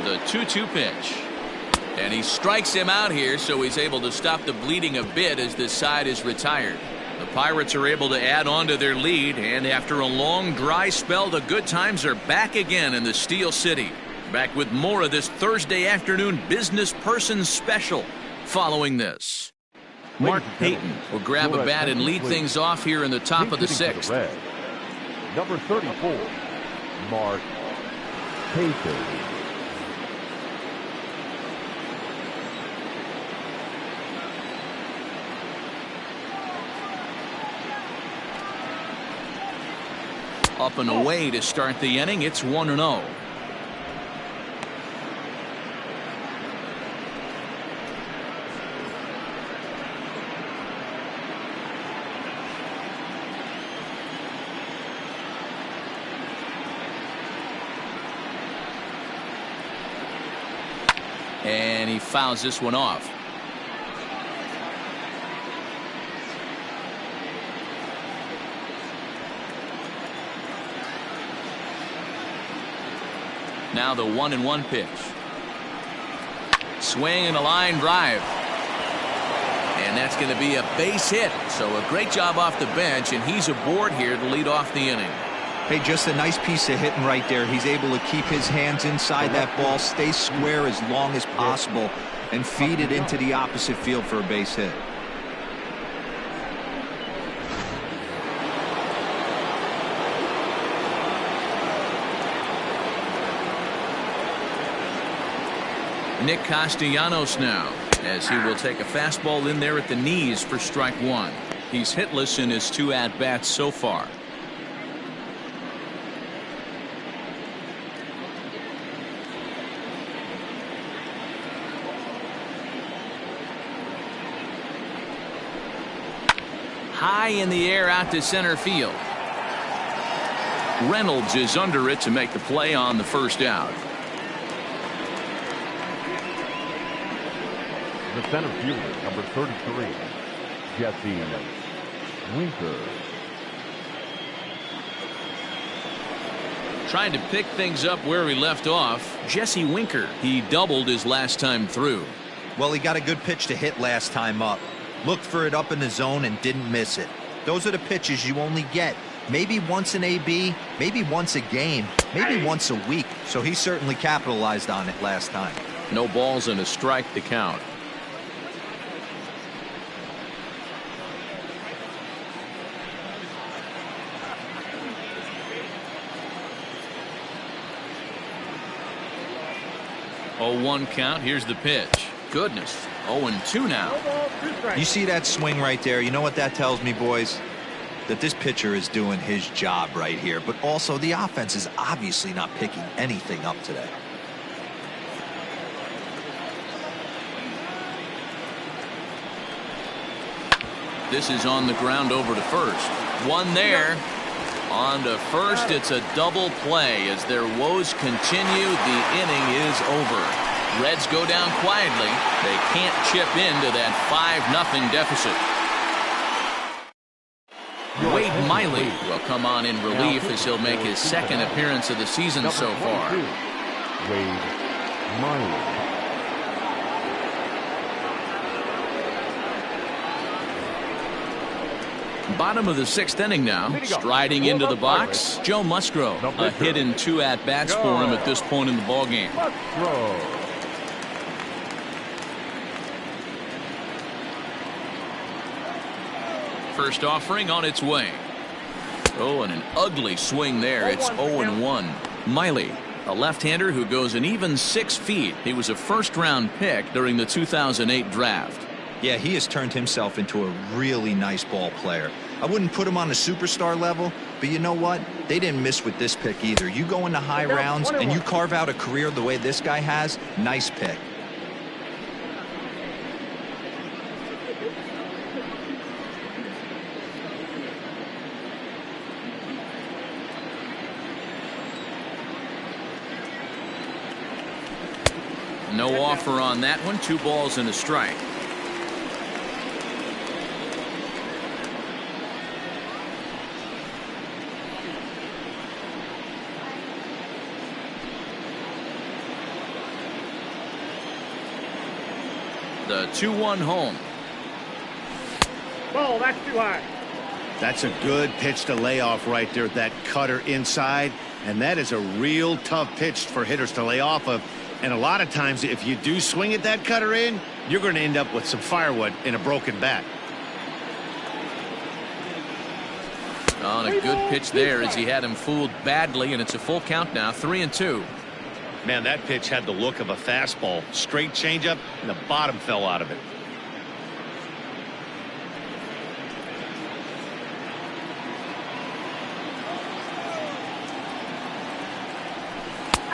S1: The 2-2 pitch. And he strikes him out here, so he's able to stop the bleeding a bit as this side is retired. The Pirates are able to add on to their lead, and after a long dry spell, the good times are back again in the Steel City. Back with more of this Thursday afternoon Business Person Special following this. Mark Payton will grab a bat and lead things off here in the top of the 6th.
S3: Number 34, Mark Payton.
S1: Up and away to start the inning. It's 1-0. And he fouls this one off. Now the 1-1 pitch. Swing and a line drive. And that's going to be a base hit. So a great job off the bench, and he's aboard here to lead off the inning.
S4: Hey, just a nice piece of hitting right there. He's able to keep his hands inside that ball, stay square as long as possible, and feed it into the opposite field for a base hit.
S1: Nick Castellanos now, as he will take a fastball in there at the knees for strike 1. He's hitless in his 2 at-bats so far. High in the air out to center field. Reynolds is under it to make the play on the first out.
S3: The center fielder, number 33, Jesse Winker.
S1: Trying to pick things up where he left off, Jesse Winker. He doubled his last time through.
S4: Well, he got a good pitch to hit last time up. Looked for it up in the zone and didn't miss it. Those are the pitches you only get maybe once an AB, maybe once a game, maybe once a week. So he certainly capitalized on it last time.
S6: No balls and a strike to count.
S1: Oh, 1 count. Here's the pitch. Goodness. 0-2 now.
S4: You see that swing right there? You know what that tells me, boys? That this pitcher is doing his job right here. But also the offense is obviously not picking anything up today.
S1: This is on the ground over to first. One there. On to first. It's a double play as their woes continue. The inning is over. Reds go down quietly. They can't chip into that 5-0 deficit. Wade Miley will come on in relief as he'll make his 2nd appearance of the season so far.
S3: Wade Miley.
S1: Bottom of the 6th inning now. Striding into the box, Joe Musgrove. A hit in 2 at-bats for him at this point in the ballgame. first offering on its way. Oh, and an ugly swing there. It's 0-1. Miley, a left-hander who goes an even 6 feet. He was a first-round pick during the 2008 draft.
S4: Yeah, he has turned himself into a really nice ball player. I wouldn't put him on a superstar level, but you know what? They didn't miss with this pick either. You go into high rounds and you carve out a career the way this guy has, nice pick.
S1: No offer on that one. 2 balls and a strike. The 2-1 home.
S5: Ball, that's too high.
S2: That's a good pitch to lay off right there. That cutter inside. And that is a real tough pitch for hitters to lay off of. And a lot of times, if you do swing at that cutter in, you're going to end up with some firewood in a broken bat.
S1: On a good pitch there as he had him fooled badly, and it's a full count now, 3-2.
S2: Man, that pitch had the look of a fastball. Straight changeup, and the bottom fell out of it.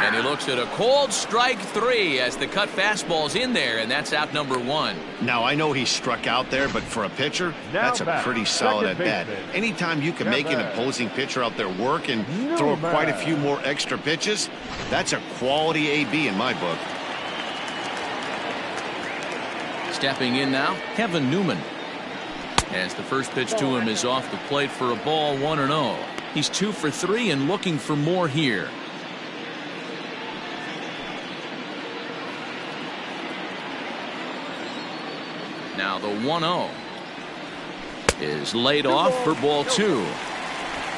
S1: And he looks at a cold strike 3 as the cut fastball's in there, and that's out number 1.
S2: Now, I know he struck out there, but for a pitcher, that's a pretty solid at bat. Anytime you can make an opposing pitcher out there work and throw quite a few more extra pitches, that's a quality AB in my book.
S1: Stepping in now, Kevin Newman. As the first pitch to him is off the plate for a ball, 1-0. He's 2 for 3 and looking for more here. Now the 1-0 is laid off for ball 2.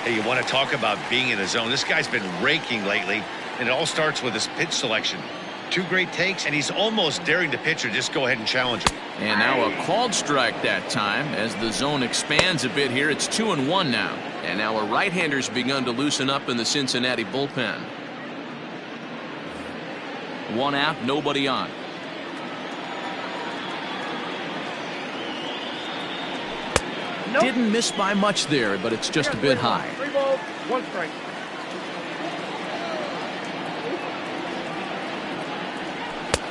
S2: Hey, you want to talk about being in the zone? This guy's been raking lately, and it all starts with his pitch selection. 2 great takes, and he's almost daring the pitcher just go ahead and challenge him.
S1: And now a called strike that time as the zone expands a bit here. It's 2-1 now. And now a right-hander's begun to loosen up in the Cincinnati bullpen. 1 out, nobody on.
S5: Nope.
S1: Didn't miss by much there, but it's just a bit high.
S5: 3 balls, 1 strike.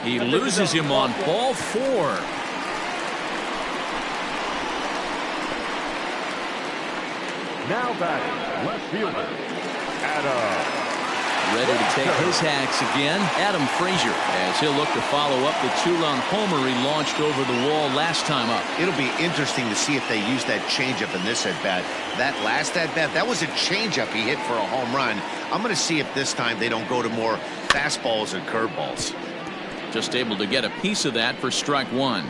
S1: He loses him on ball 4.
S3: Now batting, left fielder, Adam.
S1: Ready to take his hacks again, Adam Frazier, as he'll look to follow up the 2-run homer he launched over the wall last time up.
S2: It'll be interesting to see if they use that changeup in this at-bat. That last at-bat, that was a changeup he hit for a home run. I'm going to see if this time they don't go to more fastballs and curveballs.
S1: Just able to get a piece of that for strike 1.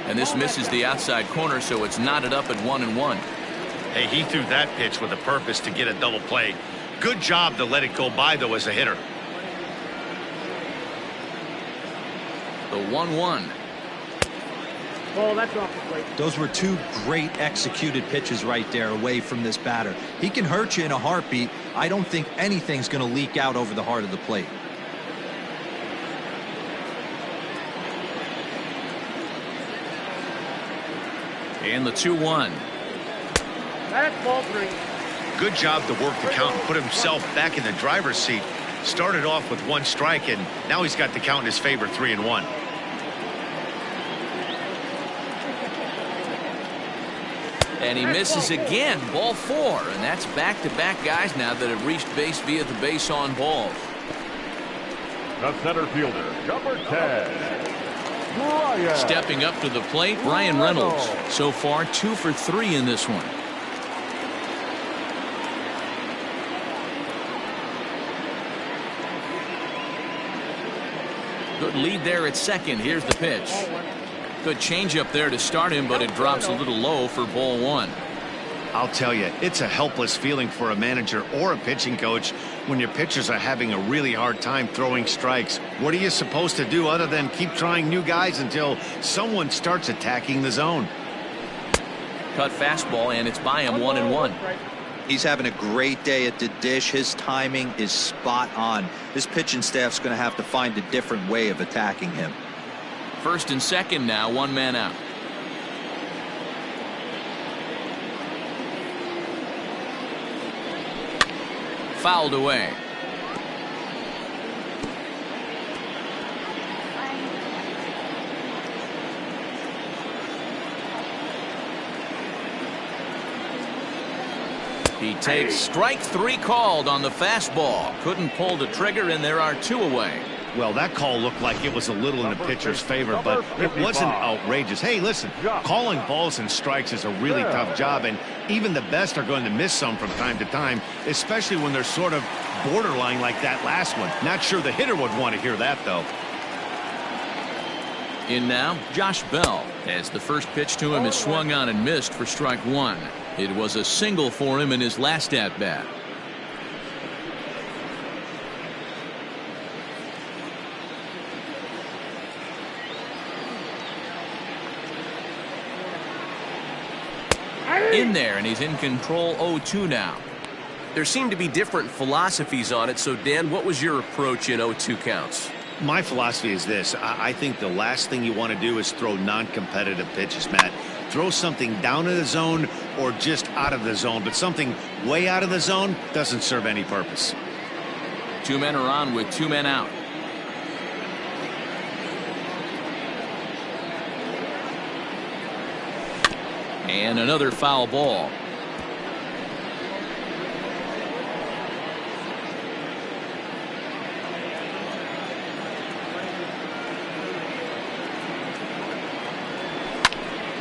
S1: And this misses the outside corner, so it's knotted up at 1-1.
S2: Hey, he threw that pitch with a purpose to get a double play. Good job to let it go by, though, as a hitter.
S1: The 1-1.
S5: Ball, that's off the plate.
S4: Those were 2 great executed pitches right there away from this batter. He can hurt you in a heartbeat. I don't think anything's going to leak out over the heart of the plate.
S1: And the 2-1.
S5: That's ball 3.
S2: Good job to work the count and put himself back in the driver's seat. Started off with 1 strike, and now he's got the count in his favor, 3-1.
S1: And he misses again, ball 4. And that's back-to-back guys now that have reached base via the base on balls.
S3: The center fielder, number 10. Brian.
S1: Stepping up to the plate, Brian Reynolds. So far, 2 for 3 in this one. Good lead there at second. Here's the pitch. Good changeup there to start him, but it drops a little low for ball 1.
S2: I'll tell you, it's a helpless feeling for a manager or a pitching coach when your pitchers are having a really hard time throwing strikes. What are you supposed to do other than keep trying new guys until someone starts attacking the zone?
S1: Cut fastball, and it's by him, 1-1.
S4: He's having a great day at the dish. His timing is spot on. His pitching staff's going to have to find a different way of attacking him.
S1: First and second now, one man out. Fouled away. He takes strike 3 called on the fastball. Couldn't pull the trigger, and there are 2 away.
S2: Well, that call looked like it was a little in the pitcher's favor, but it wasn't outrageous. Hey, listen, calling balls and strikes is a really tough job, and even the best are going to miss some from time to time, especially when they're sort of borderline like that last one. Not sure the hitter would want to hear that, though.
S1: In now, Josh Bell, as the first pitch to him is swung on and missed for strike 1. It was a single for him in his last at-bat. In there, and he's in control 0-2 now.
S6: There seem to be different philosophies on it, so Dan, what was your approach in 0-2 counts?
S2: My philosophy is this. I think the last thing you want to do is throw non-competitive pitches, Matt. Throw something down in the zone or just out of the zone, but something way out of the zone doesn't serve any purpose.
S1: 2 men are on with 2 men out. And another foul ball.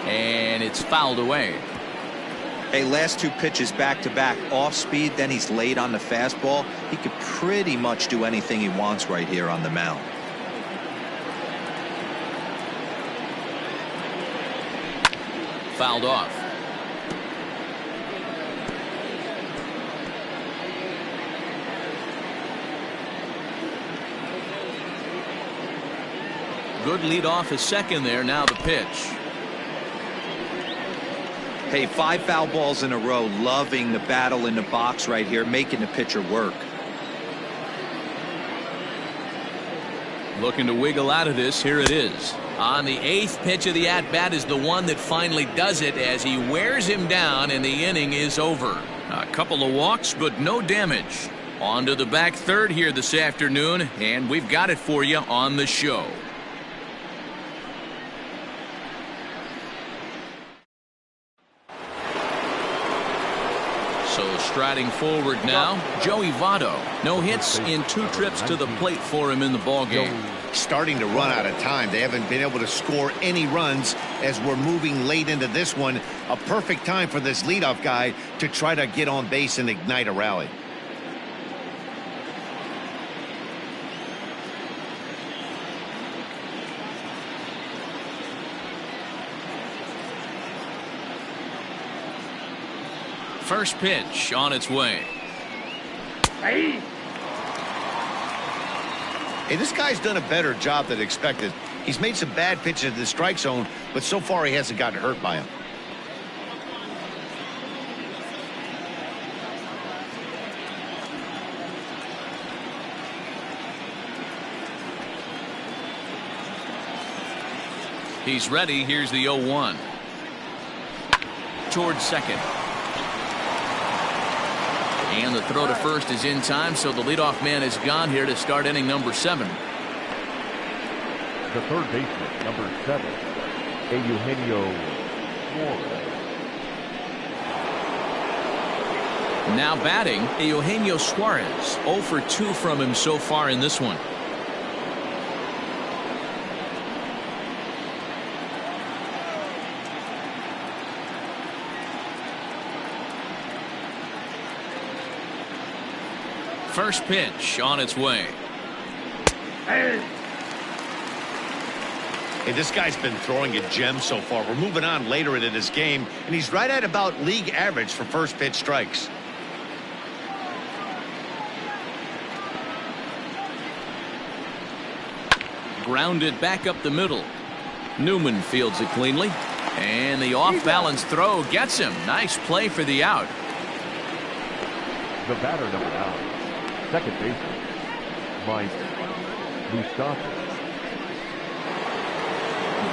S1: And it's fouled away.
S4: Hey, last 2 pitches back-to-back off speed, then he's late on the fastball. He could pretty much do anything he wants right here on the mound.
S1: Fouled off. Good lead off his second there. Now the pitch.
S4: Hey, 5 foul balls in a row. Loving the battle in the box right here, making the pitcher work.
S1: Looking to wiggle out of this. Here it is. On the 8th pitch of the at-bat is the one that finally does it as he wears him down, and the inning is over. A couple of walks, but no damage. On to the back third here this afternoon, and we've got it for you on the show. So striding forward now, Joey Votto. No hits in 2 trips to the plate for him in the ballgame.
S2: Starting to run out of time. They haven't been able to score any runs as we're moving late into this one. A perfect time for this leadoff guy to try to get on base and ignite a rally.
S1: First pitch on its way.
S2: Hey, this guy's done a better job than expected. He's made some bad pitches in the strike zone, but so far he hasn't gotten hurt by him.
S1: He's ready. Here's the 0-1. Towards second. And the throw to first is in time, so the leadoff man is gone here to start inning number 7.
S3: The third baseman, number 7, Eugenio Suarez.
S1: Now batting, Eugenio Suarez. 0 for 2 from him so far in this one. First pitch on its way.
S2: Hey, this guy's been throwing a gem so far. We're moving on later in his game, and he's right at about league average for first pitch strikes.
S1: Grounded back up the middle. Newman fields it cleanly. And the off-balance throw gets him. Nice play for the out.
S3: The batter number 9, second baseman, Mike Moustakas.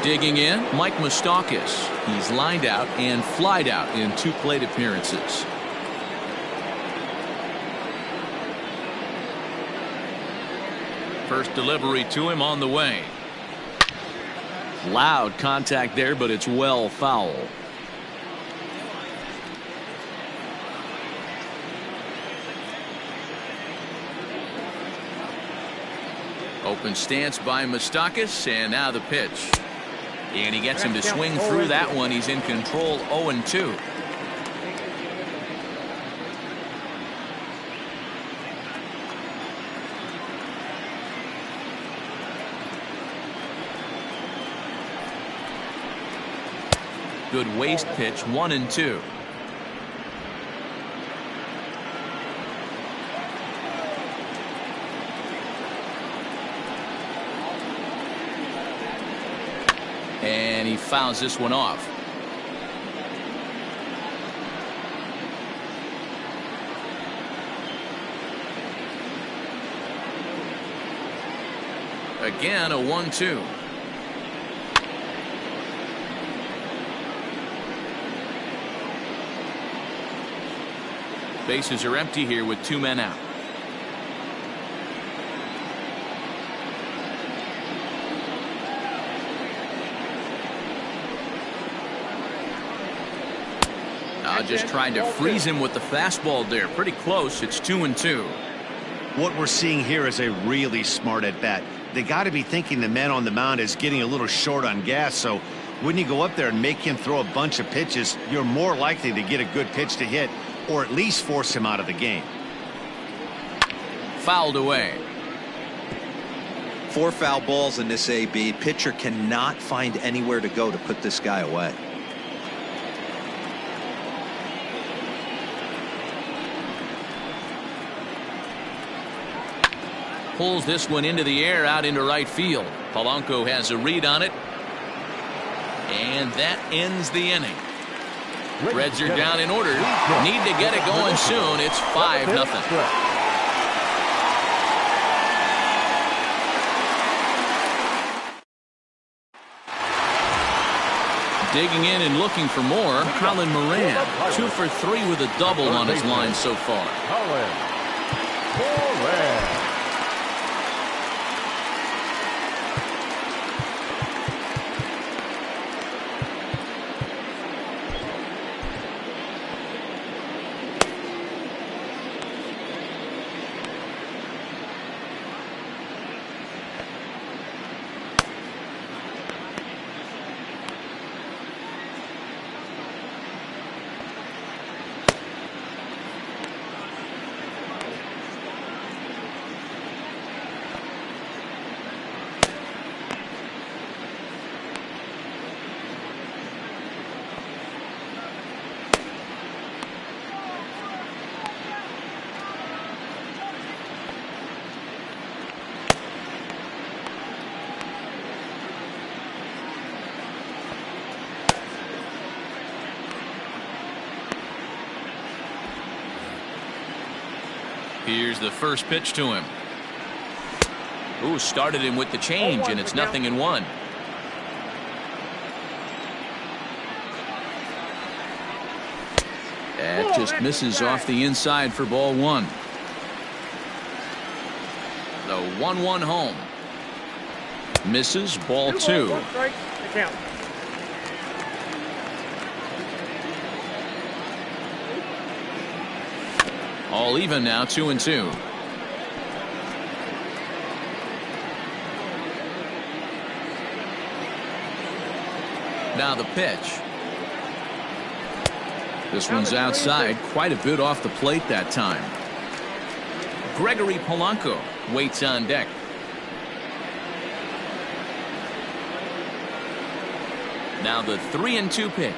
S1: Digging in, Mike Moustakas. He's lined out and flied out in 2 plate appearances. First delivery to him on the way. Loud contact there, but it's well foul. Open stance by Moustakas, and now the pitch. And he gets him to swing through that one. He's in control, 0-2. Good waist pitch, 1-2. And he fouls this one off. Again, a 1-2. Bases are empty here with 2 men out. Just trying to freeze him with the fastball there. Pretty close. It's 2-2.
S2: What we're seeing here is a really smart at bat. They got to be thinking the man on the mound is getting a little short on gas, so when you go up there and make him throw a bunch of pitches, you're more likely to get a good pitch to hit or at least force him out of the game.
S1: Fouled away.
S4: 4 foul balls in this AB. Pitcher cannot find anywhere to go to put this guy away.
S1: Pulls this one into the air out into right field. Polanco has a read on it. And that ends the inning. Reds are down in order. Need to get it going soon. It's 5-0. Digging in and looking for more, Colin Moran. 2 for 3 with a double on his line so far.
S3: Colin Moran.
S1: Here's the first pitch to him. Ooh, started him with the change, and it's 0-1. That just misses off the inside for ball 1. The 1-1 home. Misses, ball 2. All even now, 2-2. Now the pitch. This one's outside, quite a bit off the plate that time. Gregory Polanco waits on deck. Now the 3-2 pitch.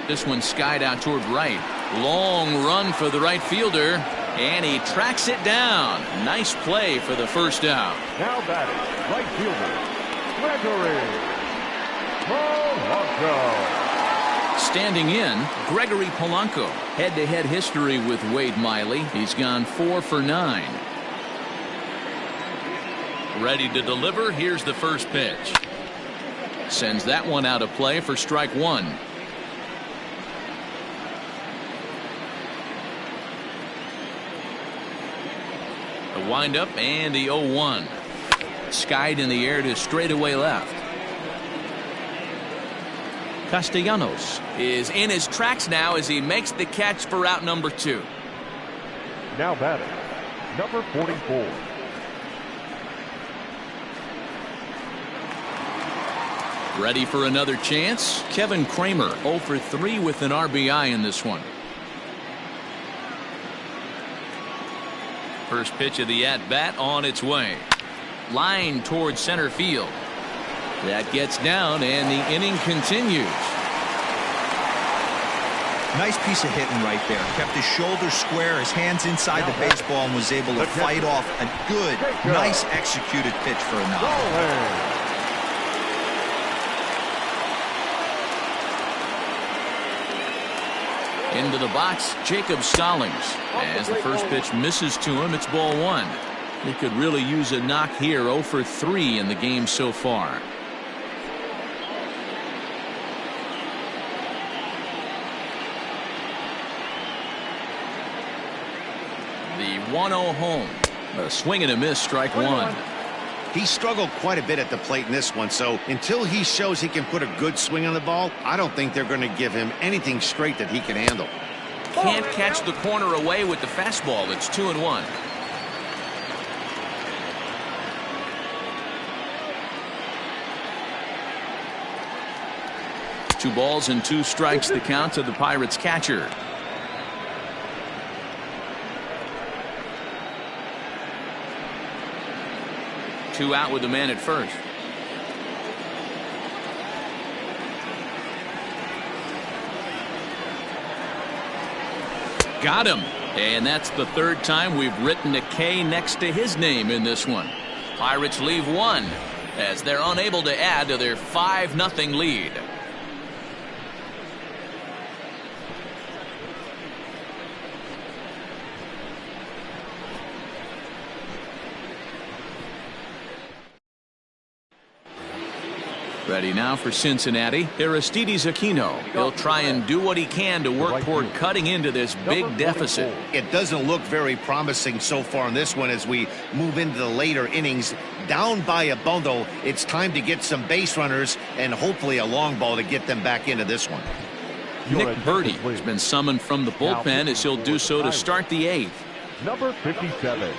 S1: This one skied out toward right. Long run for the right fielder. And he tracks it down. Nice play for the first out.
S3: Now batting, right fielder, Gregory Polanco.
S1: Standing in, Gregory Polanco. Head-to-head history with Wade Miley. He's gone 4 for 9. Ready to deliver. Here's the first pitch. Sends that one out of play for strike one. The windup and the 0-1. Skied in the air to straightaway left. Castellanos is in his tracks now as he makes the catch for out number 2.
S3: Now batting, number 44.
S1: Ready for another chance. Kevin Kramer 0 for 3 with an RBI in this one. First pitch of the at-bat on its way. Line towards center field. That gets down and the inning continues.
S4: Nice piece of hitting right there. Kept his shoulders square, his hands inside the baseball, and was able to fight off a good, nice executed pitch for a knock.
S1: Into the box, Jacob Stallings. As the first pitch misses to him, it's ball 1. He could really use a knock here. 0 for 3 in the game so far. The 1-0 home. A swing and a miss, strike one.
S2: He struggled quite a bit at the plate in this one, so until he shows he can put a good swing on the ball, I don't think they're going to give him anything straight that he can handle.
S1: Can't catch the corner away with the fastball. It's 2-1. Two balls and 2 strikes the count to the Pirates catcher. Two out with the man at first. Got him. And that's the 3rd time we've written a K next to his name in this one. Pirates leave 1 as they're unable to add to their 5-0 lead. Ready now for Cincinnati. Aristides Aquino. He'll try and do what he can to work toward cutting into this big deficit.
S2: It doesn't look very promising so far in this one as we move into the later innings. Down by a bundle, it's time to get some base runners and hopefully a long ball to get them back into this one.
S1: Nick Purdy has been summoned from the bullpen as he'll do so to start the 8th.
S3: Number 57.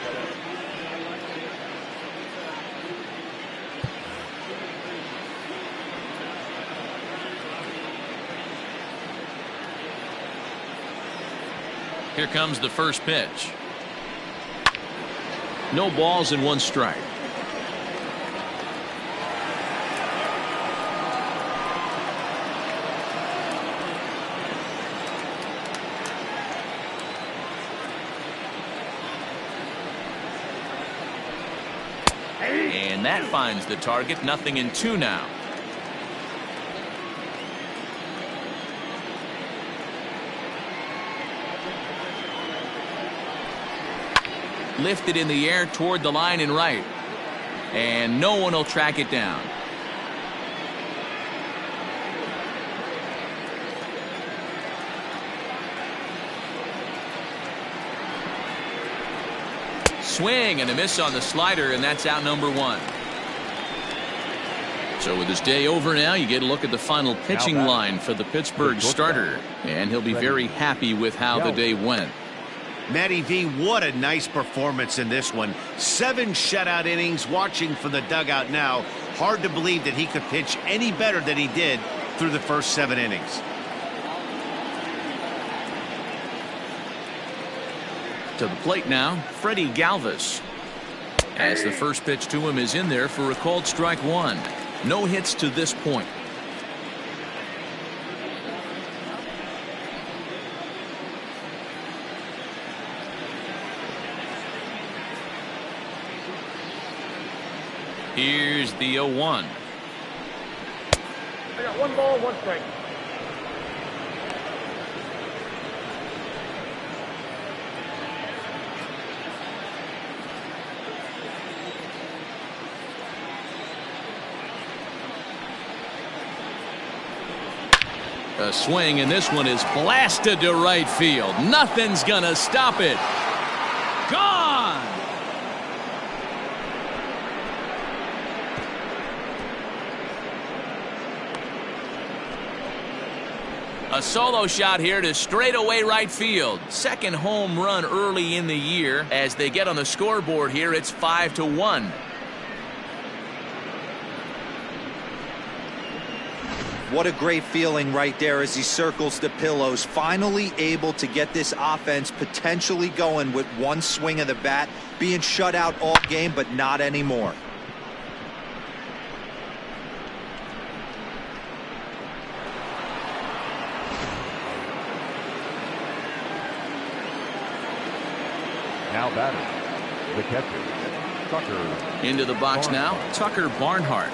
S1: Here comes the first pitch. No balls and 1 strike. And that finds the target. 0-2 now. Lifted in the air toward the line and right. And no one will track it down. Swing and a miss on the slider, and that's out number 1. So with his day over now, you get a look at the final pitching line for the Pittsburgh starter. And he'll be very happy with how the day went.
S2: Matty V, what a nice performance in this one. 7 shutout innings. Watching from the dugout now, hard to believe that he could pitch any better than he did through the first 7 innings.
S1: To the plate now, Freddie Galvis. As the first pitch to him is in there for a called strike 1. No hits to this point. Here's the 0-1.
S5: I got 1 ball, 1 strike.
S1: A swing, and this one is blasted to right field. Nothing's gonna stop it. Gone. A solo shot here to straightaway right field. Second home run early in the year. As they get on the scoreboard here, it's 5-1.
S4: What a great feeling right there as he circles the pillows. Finally able to get this offense potentially going with one swing of the bat. Being shut out all game, but not anymore.
S3: Now batting, the catcher, Tucker.
S1: Into the box now,
S3: Barnhart.
S1: Tucker Barnhart.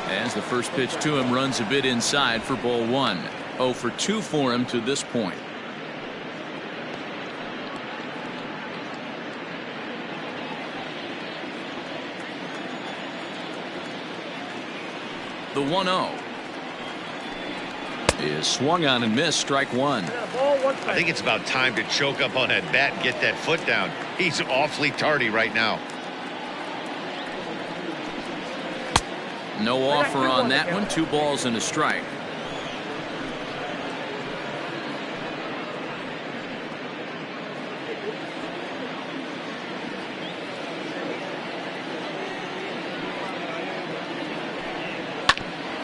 S1: As the first pitch to him runs a bit inside for ball 1. 0 for 2 for him to this point. The 1-0 is swung on and missed. Strike 1.
S5: I got a ball, 1 strike.
S2: I think it's about time to choke up on that bat and get that foot down. He's awfully tardy right now.
S1: No offer on that one. 2 balls and a strike.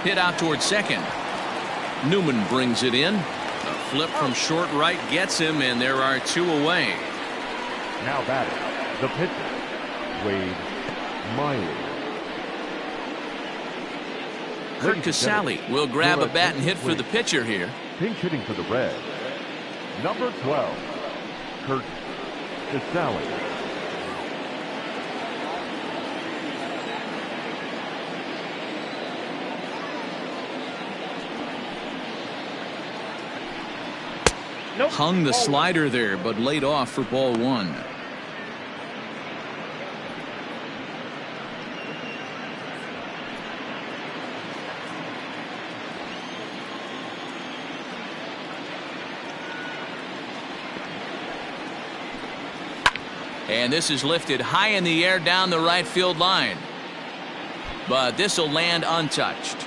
S1: Hit out towards second. Newman brings it in. A flip from short right gets him, and there are 2 away.
S3: Now batting, the pitcher, Wade Miley.
S1: Kurt
S3: Ladies and
S1: Casale
S3: gentlemen,
S1: will grab a
S3: your
S1: bat and hit
S3: attention,
S1: for the
S3: please.
S1: pitcher here.
S3: Pinch hitting for the Reds, number 12, Kurt Casale.
S5: Nope.
S1: Hung the
S5: Ball 1.
S1: slider there, but laid off for ball 1. And this is lifted high in the air down the right field line. But this will land untouched.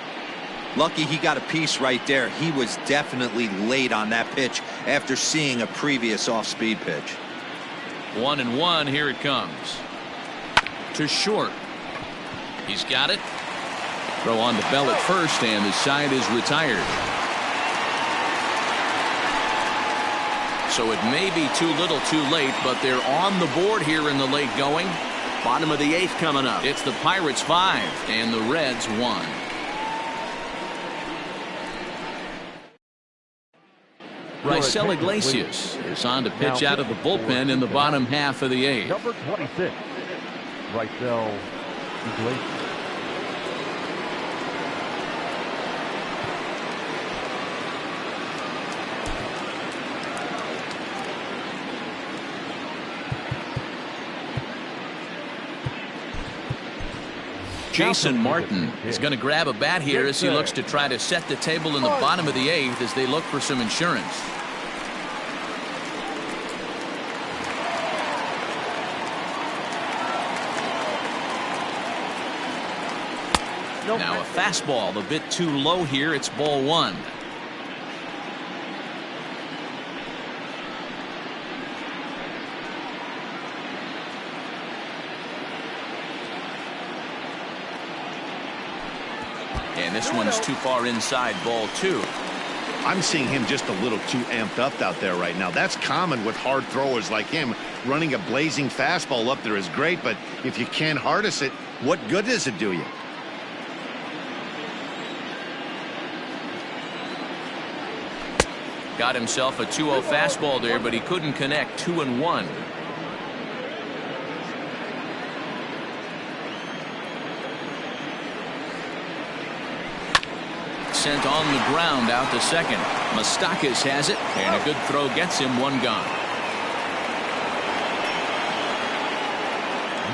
S4: Lucky he got a piece right there. He was definitely late on that pitch after seeing a previous off-speed pitch.
S1: 1-1. Here it comes. To short. He's got it. Throw on to Bell at first, and the side is retired. So it may be too little too late, but they're on the board here in the late going. Bottom of the 8th coming up. It's the Pirates 5 and the Reds 1. Raisel Iglesias is on to pitch out of the bullpen in the bottom half of the 8th.
S3: Number 26, Raisel Iglesias.
S1: Jason Martin is going to grab a bat here as he looks to try to set the table in the bottom of the 8th as they look for some insurance. Now a fastball a bit too low here. It's ball 1. And this one's too far inside, ball 2.
S2: I'm seeing him just a little too amped up out there right now. That's common with hard throwers like him. Running a blazing fastball up there is great, but if you can't harness it, what good does it do you?
S1: Got himself a 2-0 fastball there, but he couldn't connect. 2-1. sent on the ground out to second. Moustakas has it, and a good throw gets him one gone.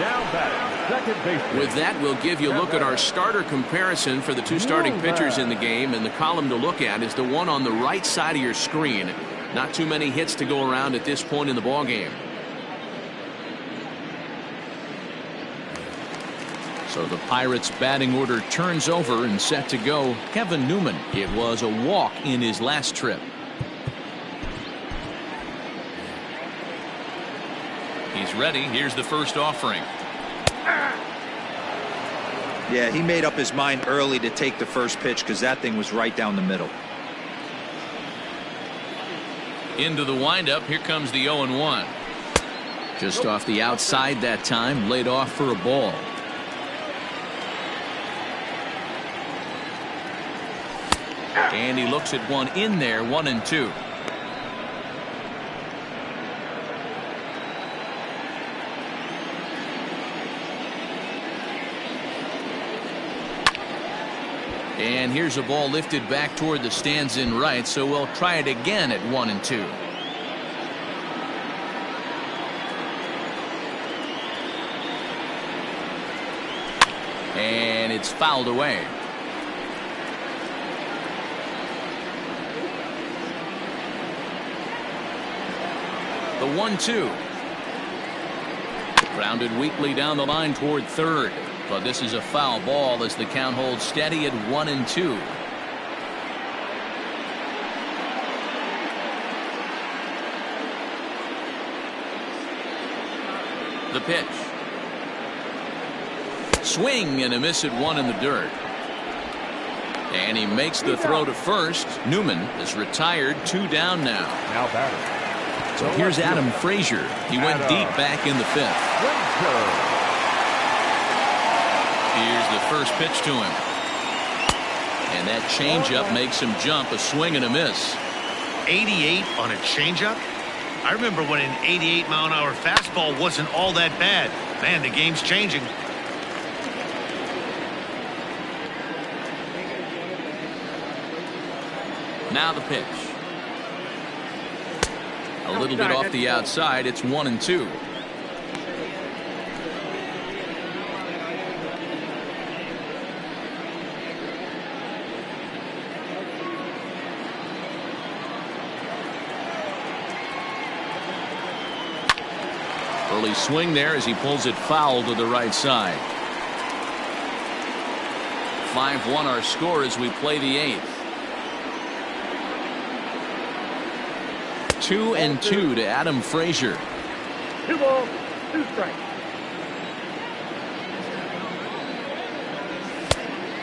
S3: Now batting, second baseman.
S1: With that, we'll give you a look at our starter comparison for the two starting pitchers in the game, and the column to look at is the one on the right side of your screen. Not too many hits to go around at this point in the ballgame. So the Pirates batting order turns over and set to go. Kevin Newman. It was a walk in his last trip. He's ready. Here's the first offering.
S4: Yeah, he made up his mind early to take the first pitch because that thing was right down the middle.
S1: Into the windup. Here comes the 0-1. Just off the outside that time. Laid off for a ball. And he looks at one in there. 1-2. And here's a ball lifted back toward the stands in right, so we'll try it again at 1-2. And it's fouled away. The 1-2. Grounded weakly down the line toward third. But this is a foul ball as the count holds steady at 1-2. The pitch. Swing and a miss at one in the dirt. And he makes the throw to first. Newman is retired. 2 down now.
S3: Now batting.
S1: So here's Adam Frazier. He went deep back in the 5th. Here's the first pitch to him. And that changeup makes him jump. A swing and a miss.
S2: 88 on a changeup? I remember when an 88-mile-an-hour fastball wasn't all that bad. Man, the game's changing.
S1: Now the pitch. A little bit off the outside. It's 1-2. Early swing there as he pulls it foul to the right side. 5-1 our score as we play the 8th. 2-2 to Adam Frazier.
S5: 2 balls, 2 strikes.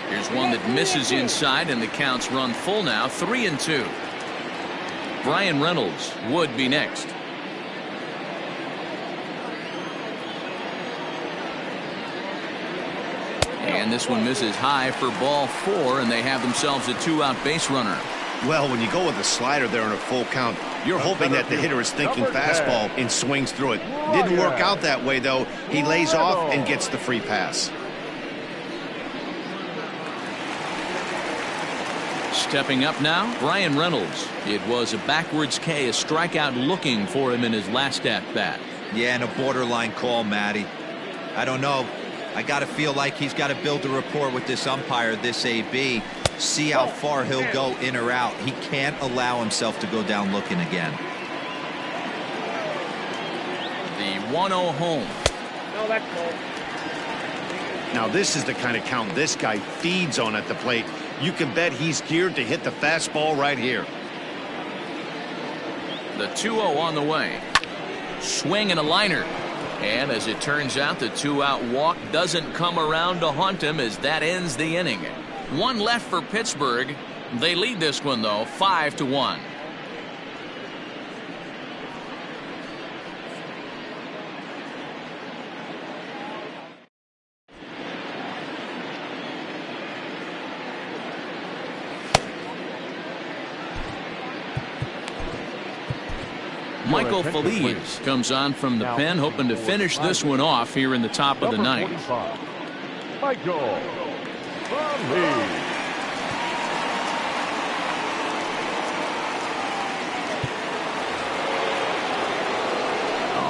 S1: Here's one that misses inside, and the counts run full now. 3-2. Brian Reynolds would be next. And this one misses high for ball 4, and they have themselves a 2-out base runner.
S2: Well, when you go with a slider there in a full count, you're hoping that the hitter is thinking fastball and swings through it. Didn't work out that way, though. He lays off and gets the free pass.
S1: Stepping up now, Brian Reynolds. It was a backwards K, a strikeout looking for him in his last at-bat.
S4: Yeah, and a borderline call, Matty. I don't know. I got to feel like he's got to build a rapport with this umpire, this AB. See how far he'll go in or out. He can't allow himself to go down looking again.
S1: The 1-0 home.
S5: No, that's cold.
S2: Now, this is the kind of count this guy feeds on at the plate. You can bet he's geared to hit the fastball right here.
S1: The 2-0 on the way. Swing and a liner. And as it turns out, the 2-out walk doesn't come around to haunt him as that ends the inning. 1 left for Pittsburgh. They lead this one, though, 5-1. Michael Feliz comes on from the pen, hoping to finish this one off here in the top of the ninth.
S3: Michael Feliz.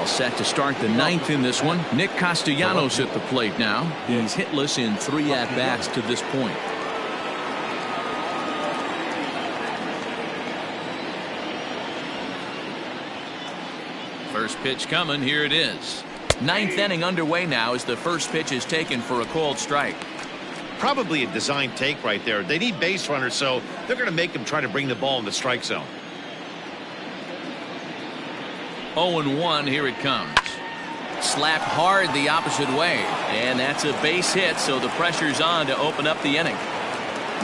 S1: All set to start the ninth in this one. Nick Castellanos at the plate now. He's hitless in 3 at-bats to this point. First pitch coming. Here it is. Ninth inning underway now as the first pitch is taken for a called strike.
S2: Probably a design take right there. They need base runners, so they're going to make them try to bring the ball in the strike zone.
S1: 0-1. Here it comes. Slapped hard the opposite way. And that's a base hit, so the pressure's on to open up the inning.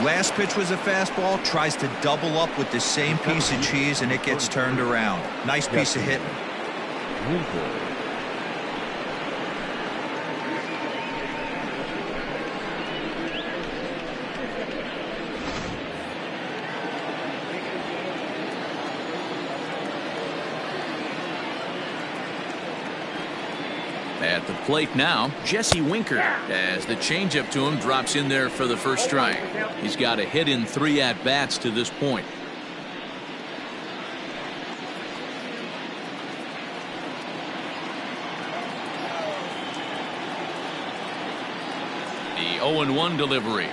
S4: Last pitch was a fastball. Tries to double up with the same piece of cheese, and it gets turned around. Nice piece of hitting.
S1: At the plate now, Jesse Winker, as the changeup to him drops in there for the first strike. He's got a hit in 3 at-bats to this point. The 0-1 delivery.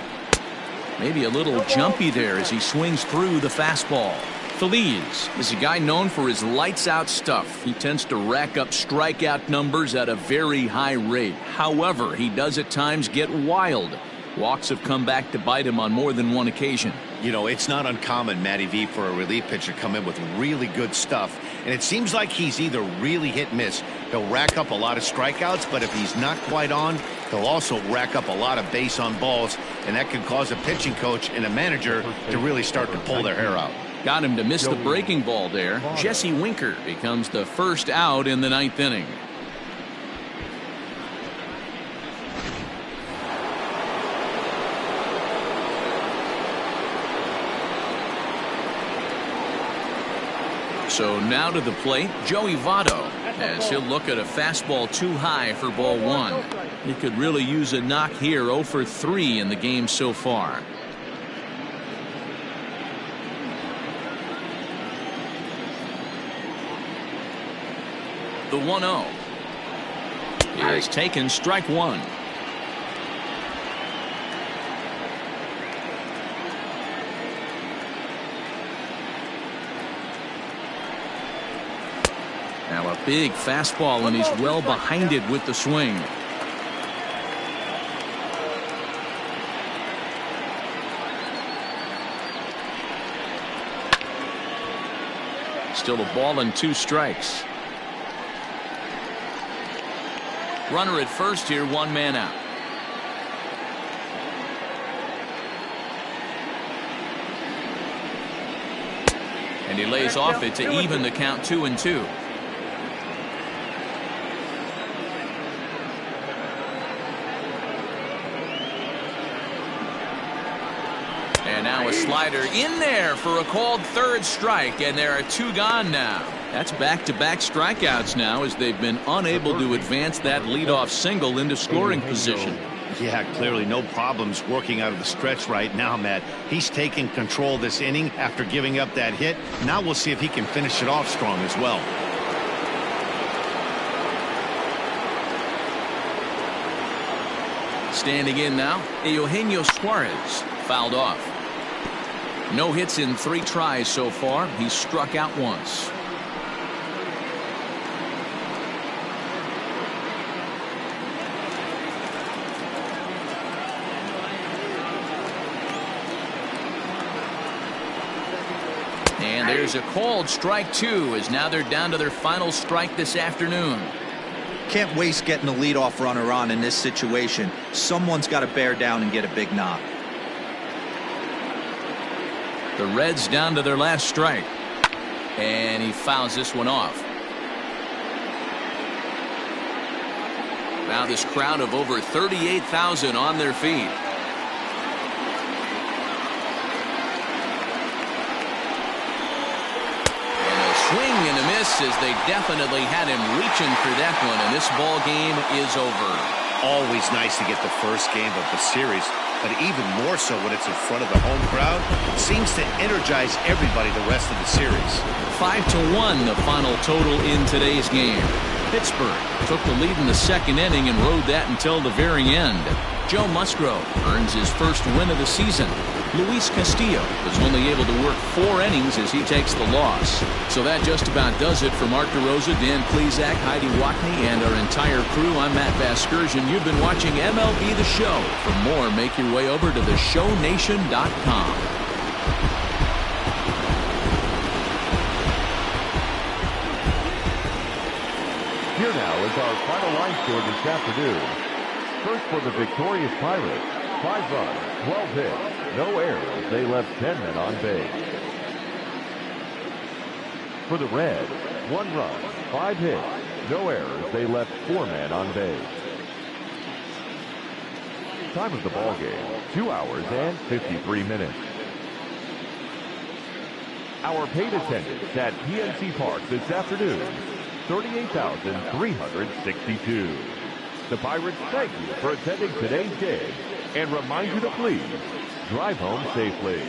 S1: Maybe a little jumpy there as he swings through the fastball. Feliz is a guy known for his lights-out stuff. He tends to rack up strikeout numbers at a very high rate. However, he does at times get wild. Walks have come back to bite him on more than one occasion.
S2: You know, it's not uncommon, Matty V, for a relief pitcher to come in with really good stuff. And it seems like he's either really hit miss. He'll rack up a lot of strikeouts, but if he's not quite on, he'll also rack up a lot of base on balls. And that can cause a pitching coach and a manager to really start to pull their hair out.
S1: Got him to miss the breaking ball there. Jesse Winker becomes the first out in the 9th inning. So now to the plate, Joey Votto, as he'll look at a fastball too high for ball 1. He could really use a knock here. 0 for 3 in the game so far. The 1-0 is taken, strike 1. Now a big fastball, and he's well behind it with the swing. Still a ball and 2 strikes. Runner at first here, 1 man out. And he lays off it to even the count 2-2. And now a slider in there for a called 3rd strike, and there are 2 gone now. That's back-to-back strikeouts now as they've been unable to advance that leadoff single into scoring position.
S2: Yeah, clearly no problems working out of the stretch right now, Matt. He's taken control this inning after giving up that hit. Now we'll see if he can finish it off strong as well.
S1: Standing in now, Eugenio Suarez, fouled off. No hits in 3 tries so far. He's struck out once. And there's a called strike 2, as now they're down to their final strike this afternoon.
S4: Can't waste getting the leadoff runner on in this situation. Someone's got to bear down and get a big knock.
S1: The Reds down to their last strike. And he fouls this one off. Now this crowd of over 38,000 on their feet. Swing and a miss, as they definitely had him reaching for that one, and this ball game is over.
S2: Always nice to get the first game of the series, but even more so when it's in front of the home crowd. It seems to energize everybody the rest of the series.
S1: 5-1 the final total in today's game. Pittsburgh took the lead in the second inning and rode that until the very end. Joe Musgrove earns his first win of the season. Luis Castillo was only able to work 4 innings as he takes the loss. So that just about does it for Mark DeRosa, Dan Plesac, Heidi Watney, and our entire crew. I'm Matt Vasgersian. You've been watching MLB The Show. For more, make your way over to theshownation.com.
S3: Here now is our final line score this afternoon. First for the victorious Pirates, 5 runs, 12 hits, no errors. They left 10 men on base. For the Reds, 1 run, 5 hits, no errors. They left 4 men on base. Time of the ball game, 2 hours and 53 minutes. Our paid attendance at PNC Park this afternoon, 38,362. The Pirates thank you for attending today's game and remind you to please drive home safely.